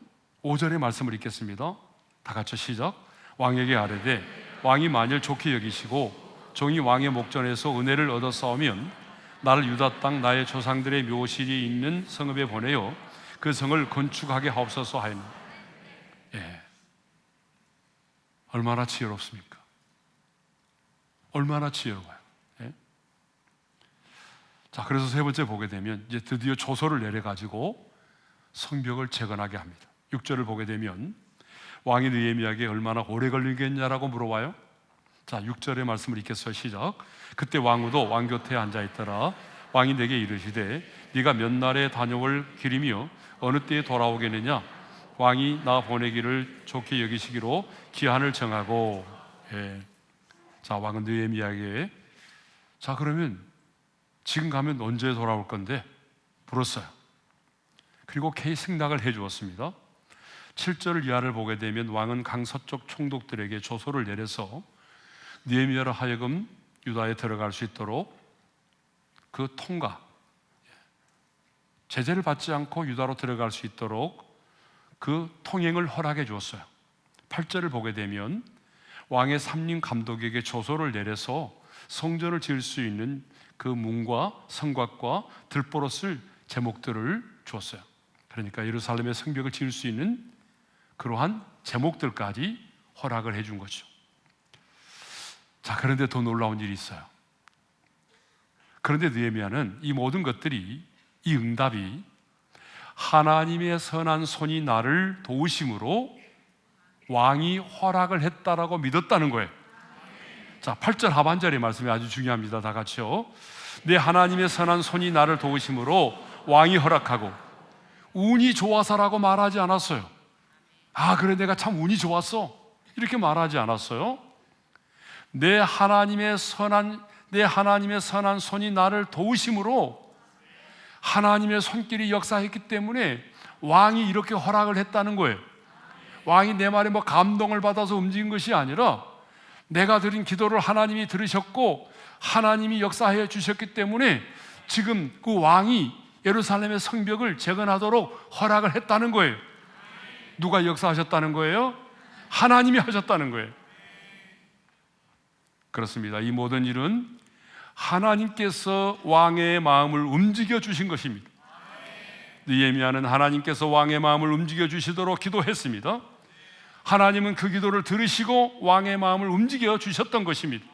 5절의 말씀을 읽겠습니다. 다 같이 시작. 왕에게 아뢰되 왕이 만일 좋게 여기시고 종이 왕의 목전에서 은혜를 얻어 싸우면 나를 유다 땅 나의 조상들의 묘실이 있는 성읍에 보내어 그 성을 건축하게 하옵소서 하였노. 예. 얼마나 지혜롭습니까? 얼마나 지혜로워요. 예? 자, 그래서 세 번째 보게 되면 이제 드디어 조서를 내려가지고 성벽을 재건하게 합니다. 6절을 보게 되면 왕이 느헤미야에게 얼마나 오래 걸리겠냐라고 물어봐요. 자, 6절의 말씀을 읽겠어요. 시작. 그때 왕후도 왕 곁에 앉아있더라. 왕이 내게 이르시되 네가 몇 날에 다녀올 길이며 어느 때에 돌아오겠느냐. 왕이 나 보내기를 좋게 여기시기로 기한을 정하고. 예. 자, 왕은 느헤미야에게 자, 그러면 지금 가면 언제 돌아올 건데? 물었어요. 그리고 K 승낙을 해 주었습니다. 7절 이하를 보게 되면 왕은 강서쪽 총독들에게 조서를 내려서 느헤미야로 하여금 유다에 들어갈 수 있도록 그 통과, 제재를 받지 않고 유다로 들어갈 수 있도록 그 통행을 허락해 주었어요. 8절을 보게 되면 왕의 삼림 감독에게 조서를 내려서 성전을 지을 수 있는 그 문과 성곽과 들보로 쓸 제목들을 주었어요. 그러니까 예루살렘의 성벽을 지을 수 있는 그러한 제목들까지 허락을 해준 거죠. 자, 그런데 더 놀라운 일이 있어요. 그런데 느헤미야는 이 모든 것들이, 이 응답이 하나님의 선한 손이 나를 도우심으로 왕이 허락을 했다라고 믿었다는 거예요. 자, 8절 하반절의 말씀이 아주 중요합니다. 다 같이요. 내 하나님의 선한 손이 나를 도우심으로 왕이 허락하고, 운이 좋아서라고 말하지 않았어요. 아, 그래 내가 참 운이 좋았어 이렇게 말하지 않았어요. 내 하나님의 선한 손이 나를 도우심으로 하나님의 손길이 역사했기 때문에 왕이 이렇게 허락을 했다는 거예요. 왕이 내 말에 뭐 감동을 받아서 움직인 것이 아니라 내가 드린 기도를 하나님이 들으셨고 하나님이 역사해 주셨기 때문에 지금 그 왕이 예루살렘의 성벽을 재건하도록 허락을 했다는 거예요. 누가 역사하셨다는 거예요? 하나님이 하셨다는 거예요. 그렇습니다. 이 모든 일은 하나님께서 왕의 마음을 움직여 주신 것입니다. 느헤미야는 하나님께서 왕의 마음을 움직여 주시도록 기도했습니다. 하나님은 그 기도를 들으시고 왕의 마음을 움직여 주셨던 것입니다.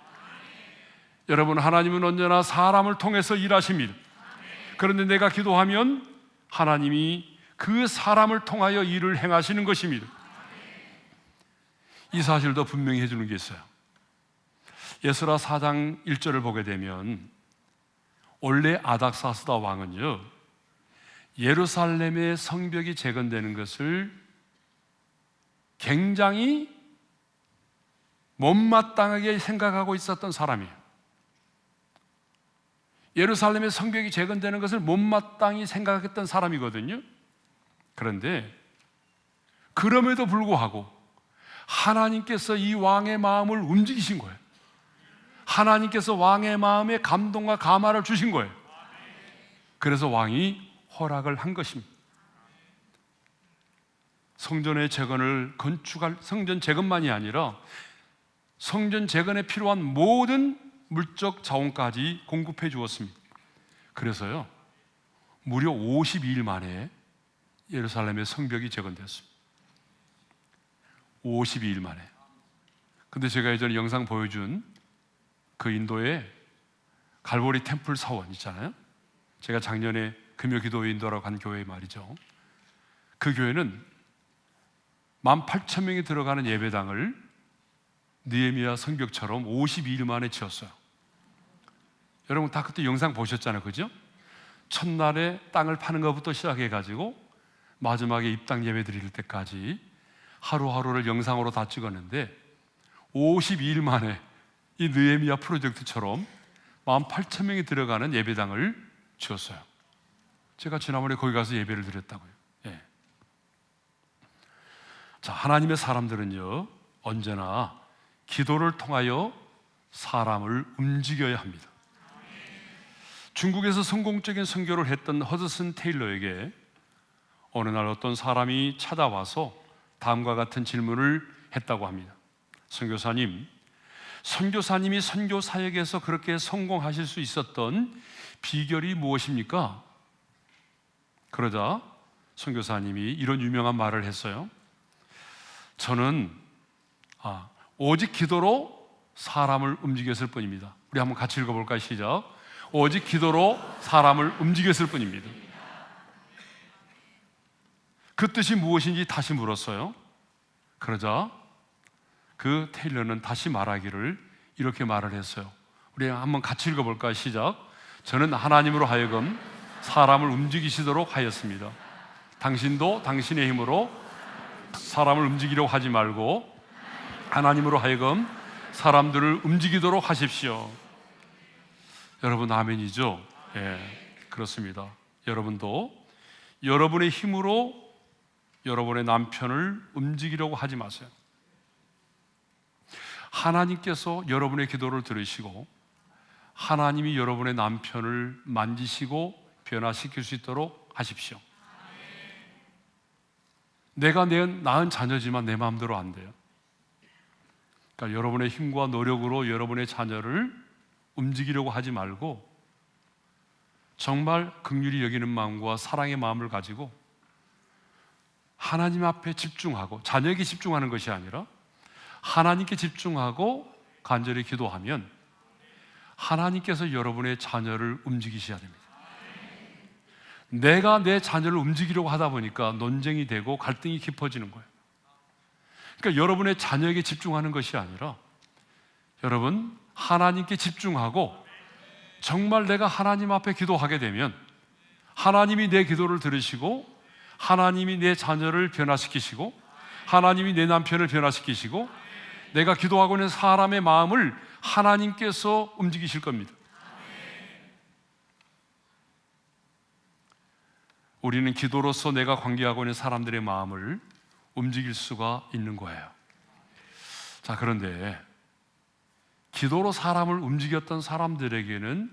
여러분, 하나님은 언제나 사람을 통해서 일하십니다. 그런데 내가 기도하면 하나님이 그 사람을 통하여 일을 행하시는 것입니다. 이 사실도 분명히 해주는 게 있어요. 에스라 4장 1절을 보게 되면 원래 아닥사스다 왕은요, 예루살렘의 성벽이 재건되는 것을 굉장히 못마땅하게 생각하고 있었던 사람이에요. 예루살렘의 성벽이 재건되는 것을 못마땅히 생각했던 사람이거든요. 그런데 그럼에도 불구하고 하나님께서 이 왕의 마음을 움직이신 거예요. 하나님께서 왕의 마음에 감동과 감화를 주신 거예요. 그래서 왕이 허락을 한 것입니다. 성전의 재건을 건축할, 성전 재건만이 아니라 성전 재건에 필요한 모든 물적 자원까지 공급해 주었습니다. 그래서요, 무려 52일 만에 예루살렘의 성벽이 재건됐습니다. 52일 만에. 근데 제가 예전에 영상 보여준 그 인도의 갈보리 템플 사원 있잖아요. 제가 작년에 금요 기도회 인도라고 간 교회 말이죠. 그 교회는 18,000명이 들어가는 예배당을 느헤미야 성벽처럼 52일 만에 지었어요. 여러분 다 그때 영상 보셨잖아요, 그죠? 첫날에 땅을 파는 것부터 시작해가지고 마지막에 입당 예배 드릴 때까지 하루하루를 영상으로 다 찍었는데 52일 만에 이 느헤미야 프로젝트처럼 18,000명이 들어가는 예배당을 지었어요. 제가 지난번에 거기 가서 예배를 드렸다고요. 예. 자, 하나님의 사람들은요, 언제나 기도를 통하여 사람을 움직여야 합니다. 중국에서 성공적인 선교를 했던 허드슨 테일러에게 어느 날 어떤 사람이 찾아와서 다음과 같은 질문을 했다고 합니다. 선교사님, 선교사님이 선교 사역에서 그렇게 성공하실 수 있었던 비결이 무엇입니까? 그러자 선교사님이 이런 유명한 말을 했어요. 저는 오직 기도로 사람을 움직였을 뿐입니다. 우리 한번 같이 읽어볼까요? 시작. 오직 기도로 사람을 움직였을 뿐입니다. 그 뜻이 무엇인지 다시 물었어요. 그러자 그 테일러는 다시 말하기를 이렇게 말을 했어요. 우리 한번 같이 읽어볼까요? 시작. 저는 하나님으로 하여금 사람을 움직이시도록 하였습니다. 당신도 당신의 힘으로 사람을 움직이려고 하지 말고 하나님으로 하여금 사람들을 움직이도록 하십시오. 여러분 아멘이죠? 예, 그렇습니다. 여러분도 여러분의 힘으로 여러분의 남편을 움직이려고 하지 마세요. 하나님께서 여러분의 기도를 들으시고 하나님이 여러분의 남편을 만지시고 변화시킬 수 있도록 하십시오. 내가 낳은 자녀지만 내 마음대로 안 돼요. 그러니까 여러분의 힘과 노력으로 여러분의 자녀를 움직이려고 하지 말고 정말 긍휼히 여기는 마음과 사랑의 마음을 가지고 하나님 앞에 집중하고, 자녀에게 집중하는 것이 아니라 하나님께 집중하고 간절히 기도하면 하나님께서 여러분의 자녀를 움직이셔야 됩니다. 내가 내 자녀를 움직이려고 하다 보니까 논쟁이 되고 갈등이 깊어지는 거예요. 그러니까 여러분의 자녀에게 집중하는 것이 아니라 여러분 하나님께 집중하고 정말 내가 하나님 앞에 기도하게 되면 하나님이 내 기도를 들으시고 하나님이 내 자녀를 변화시키시고 하나님이 내 남편을 변화시키시고 내가 기도하고 있는 사람의 마음을 하나님께서 움직이실 겁니다. 우리는 기도로서 내가 관계하고 있는 사람들의 마음을 움직일 수가 있는 거예요. 자, 그런데 기도로 사람을 움직였던 사람들에게는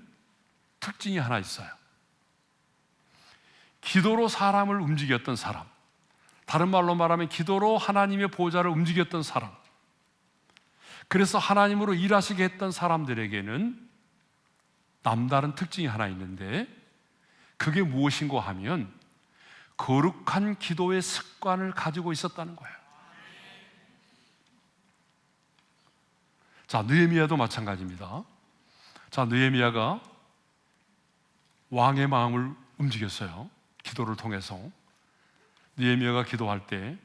특징이 하나 있어요. 기도로 사람을 움직였던 사람, 다른 말로 말하면 기도로 하나님의 보좌를 움직였던 사람, 그래서 하나님으로 일하시게 했던 사람들에게는 남다른 특징이 하나 있는데 그게 무엇인가 하면 거룩한 기도의 습관을 가지고 있었다는 거예요. 자, 느헤미야도 마찬가지입니다. 자, 느헤미야가 왕의 마음을 움직였어요. 기도를 통해서. 느헤미야가 기도할 때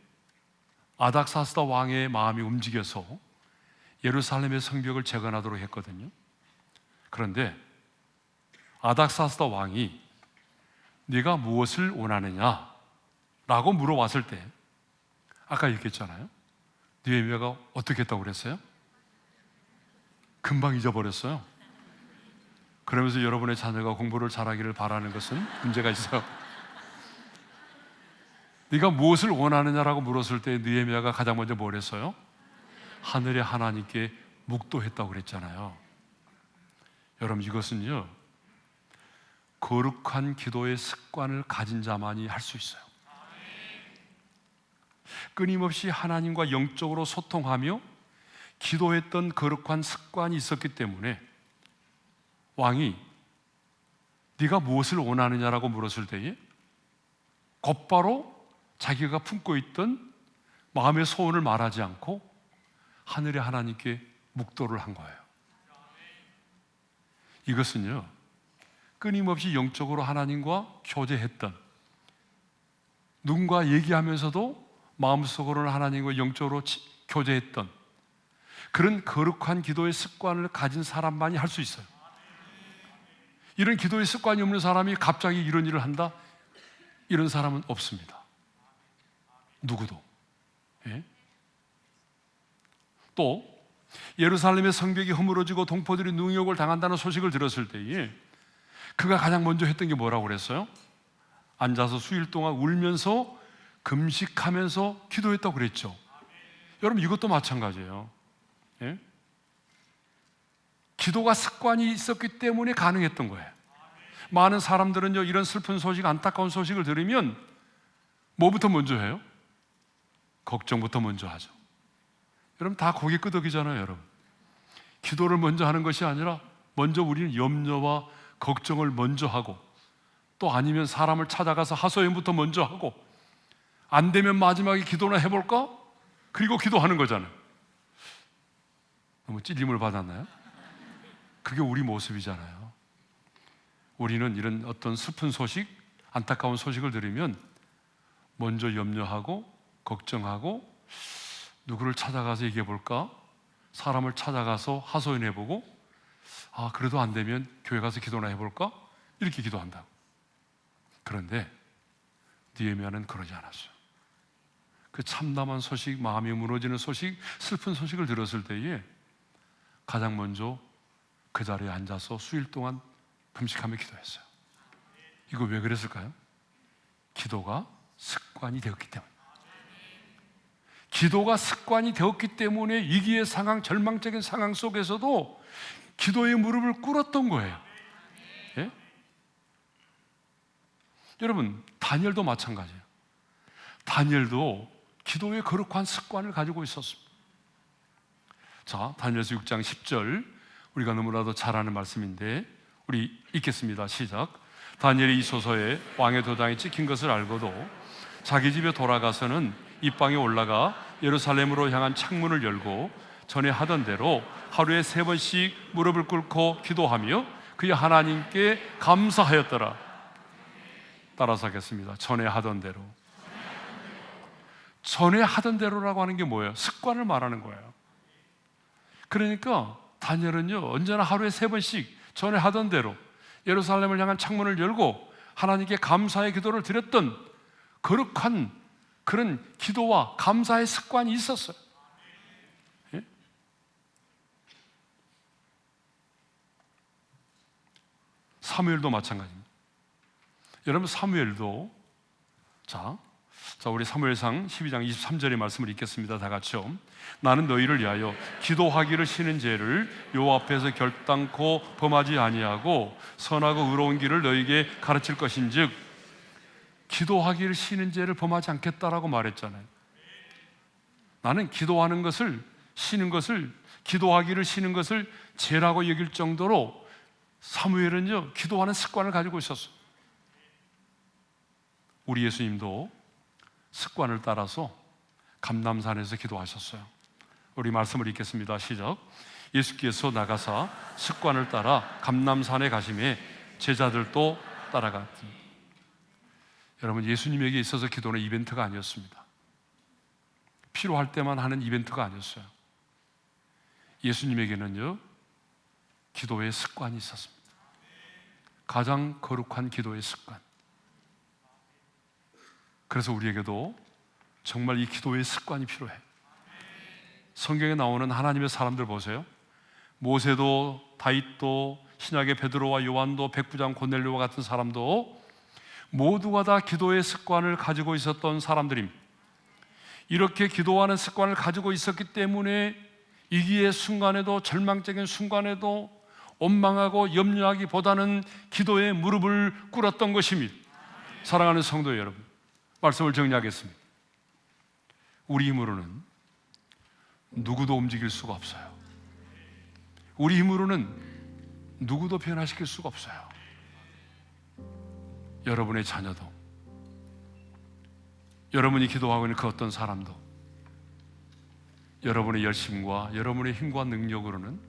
아닥사스다 왕의 마음이 움직여서 예루살렘의 성벽을 재건하도록 했거든요. 그런데 아닥사스다 왕이 네가 무엇을 원하느냐 라고 물어봤을 때 아까 얘기했잖아요. 느헤미야가 어떻게 했다고 그랬어요? 금방 잊어버렸어요. 그러면서 여러분의 자녀가 공부를 잘하기를 바라는 것은 문제가 있어요. 네가 무엇을 원하느냐라고 물었을 때 느헤미야가 가장 먼저 뭘 했어요? 하늘의 하나님께 묵도했다고 그랬잖아요. 여러분, 이것은요 거룩한 기도의 습관을 가진 자만이 할 수 있어요. 끊임없이 하나님과 영적으로 소통하며 기도했던 거룩한 습관이 있었기 때문에 왕이 네가 무엇을 원하느냐라고 물었을 때에 곧바로 자기가 품고 있던 마음의 소원을 말하지 않고 하늘의 하나님께 묵도를 한 거예요. 이것은요 끊임없이 영적으로 하나님과 교제했던, 누군가 얘기하면서도 마음속으로는 하나님과 영적으로 교제했던 그런 거룩한 기도의 습관을 가진 사람만이 할 수 있어요. 이런 기도의 습관이 없는 사람이 갑자기 이런 일을 한다? 이런 사람은 없습니다. 누구도. 예? 또 예루살렘의 성벽이 허물어지고 동포들이 능욕을 당한다는 소식을 들었을 때에 그가 가장 먼저 했던 게 뭐라고 그랬어요? 앉아서 수일 동안 울면서 금식하면서 기도했다고 그랬죠. 여러분, 이것도 마찬가지예요. 예? 기도가 습관이 있었기 때문에 가능했던 거예요. 많은 사람들은요 이런 슬픈 소식, 안타까운 소식을 들으면 뭐부터 먼저 해요? 걱정부터 먼저 하죠. 여러분 다 고개 끄덕이잖아요. 여러분 기도를 먼저 하는 것이 아니라 먼저 우리는 염려와 걱정을 먼저 하고, 또 아니면 사람을 찾아가서 하소연부터 먼저 하고, 안 되면 마지막에 기도나 해볼까? 그리고 기도하는 거잖아요. 너무 찔림을 받았나요? 그게 우리 모습이잖아요. 우리는 이런 어떤 슬픈 소식, 안타까운 소식을 들으면 먼저 염려하고 걱정하고, 누구를 찾아가서 얘기해볼까? 사람을 찾아가서 하소연해보고, 그래도 안 되면 교회 가서 기도나 해볼까? 이렇게 기도한다고. 그런데 느헤미야는 그러지 않았어요. 그 참담한 소식, 마음이 무너지는 소식, 슬픈 소식을 들었을 때에 가장 먼저 그 자리에 앉아서 수일 동안 금식하며 기도했어요. 이거 왜 그랬을까요? 기도가 습관이 되었기 때문에. 기도가 습관이 되었기 때문에 위기의 상황, 절망적인 상황 속에서도 기도의 무릎을 꿇었던 거예요. 예? 여러분, 다니엘도 마찬가지예요. 다니엘도 기도의 거룩한 습관을 가지고 있었습니다. 자, 다니엘서 6장 10절, 우리가 너무나도 잘 아는 말씀인데 우리 읽겠습니다. 시작. 다니엘이 이 소서에 왕의 도장이 찍힌 것을 알고도 자기 집에 돌아가서는 입방에 올라가 예루살렘으로 향한 창문을 열고 전에 하던 대로 하루에 3번씩 무릎을 꿇고 기도하며 그의 하나님께 감사하였더라. 따라서 하겠습니다. 전에 하던 대로. 전에 하던 대로라고 하는 게 뭐예요? 습관을 말하는 거예요. 그러니까 다니엘은요, 언제나 하루에 3번씩 전에 하던 대로 예루살렘을 향한 창문을 열고 하나님께 감사의 기도를 드렸던 거룩한 그런 기도와 감사의 습관이 있었어요. 예? 사무엘도 마찬가지입니다. 여러분, 사무엘도 자 우리 사무엘상 12장 23절의 말씀을 읽겠습니다. 다 같이요. 나는 너희를 위하여 기도하기를 쉬는 죄를 여호와 앞에서 결단코 범하지 아니하고 선하고 의로운 길을 너희에게 가르칠 것인즉, 기도하기를 쉬는 죄를 범하지 않겠다라고 말했잖아요. 나는 기도하는 것을, 쉬는 것을, 기도하기를 쉬는 것을 죄라고 여길 정도로 사무엘은요, 기도하는 습관을 가지고 있었어요. 우리 예수님도 습관을 따라서 감람산에서 기도하셨어요. 우리 말씀을 읽겠습니다. 시작. 예수께서 나가사 습관을 따라 감람산에 가심에 제자들도 따라갔습니다. 여러분, 예수님에게 있어서 기도는 이벤트가 아니었습니다. 필요할 때만 하는 이벤트가 아니었어요. 예수님에게는요, 기도의 습관이 있었습니다. 가장 거룩한 기도의 습관. 그래서 우리에게도 정말 이 기도의 습관이 필요해. 성경에 나오는 하나님의 사람들 보세요. 모세도, 다윗도, 신약의 베드로와 요한도, 백부장 고넬료와 같은 사람도 모두가 다 기도의 습관을 가지고 있었던 사람들입니다. 이렇게 기도하는 습관을 가지고 있었기 때문에 위기의 순간에도, 절망적인 순간에도 원망하고 염려하기보다는 기도에 무릎을 꿇었던 것입니다. 사랑하는 성도 여러분, 말씀을 정리하겠습니다. 우리 힘으로는 누구도 움직일 수가 없어요. 우리 힘으로는 누구도 변화시킬 수가 없어요. 여러분의 자녀도, 여러분이 기도하고 있는 그 어떤 사람도 여러분의 열심과 여러분의 힘과 능력으로는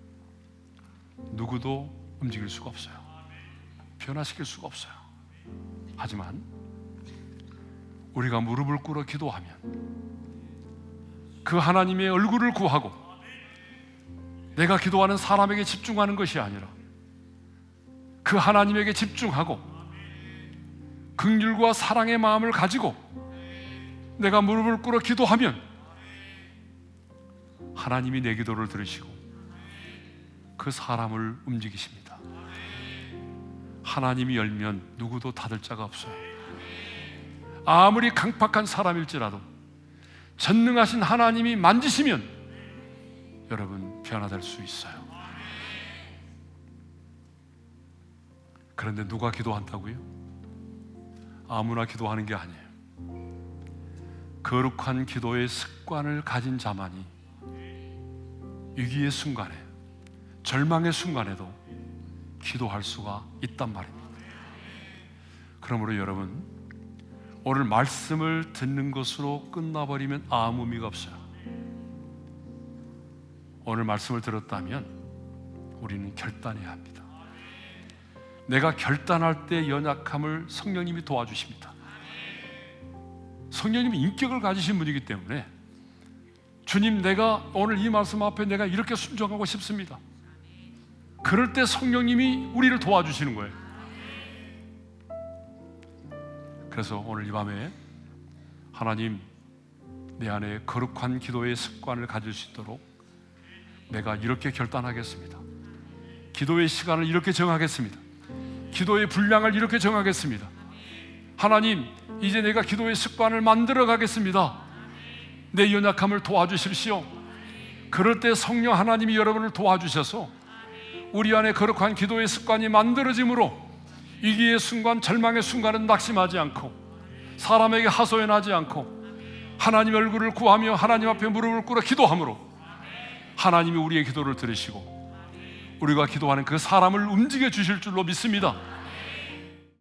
누구도 움직일 수가 없어요. 변화시킬 수가 없어요. 하지만 우리가 무릎을 꿇어 기도하면, 그 하나님의 얼굴을 구하고 내가 기도하는 사람에게 집중하는 것이 아니라 그 하나님에게 집중하고 긍휼과 사랑의 마음을 가지고 내가 무릎을 꿇어 기도하면 하나님이 내 기도를 들으시고 그 사람을 움직이십니다. 하나님이 열면 누구도 닫을 자가 없어요. 아무리 강팍한 사람일지라도 전능하신 하나님이 만지시면 여러분 변화될 수 있어요. 그런데 누가 기도한다고요? 아무나 기도하는 게 아니에요. 거룩한 기도의 습관을 가진 자만이 위기의 순간에, 절망의 순간에도 기도할 수가 있단 말입니다. 그러므로 여러분, 오늘 말씀을 듣는 것으로 끝나버리면 아무 의미가 없어요. 오늘 말씀을 들었다면 우리는 결단해야 합니다. 내가 결단할 때 연약함을 성령님이 도와주십니다. 성령님이 인격을 가지신 분이기 때문에 주님, 내가 오늘 이 말씀 앞에 내가 이렇게 순종하고 싶습니다. 그럴 때 성령님이 우리를 도와주시는 거예요. 그래서 오늘 이 밤에 하나님, 내 안에 거룩한 기도의 습관을 가질 수 있도록 내가 이렇게 결단하겠습니다. 기도의 시간을 이렇게 정하겠습니다. 기도의 분량을 이렇게 정하겠습니다. 하나님, 이제 내가 기도의 습관을 만들어 가겠습니다. 내 연약함을 도와주십시오. 그럴 때 성령 하나님이 여러분을 도와주셔서 우리 안에 거룩한 기도의 습관이 만들어짐으로 위기의 순간, 절망의 순간은 낙심하지 않고 사람에게 하소연하지 않고 하나님 얼굴을 구하며 하나님 앞에 무릎을 꿇어 기도함으로 하나님이 우리의 기도를 들으시고 우리가 기도하는 그 사람을 움직여 주실 줄로 믿습니다.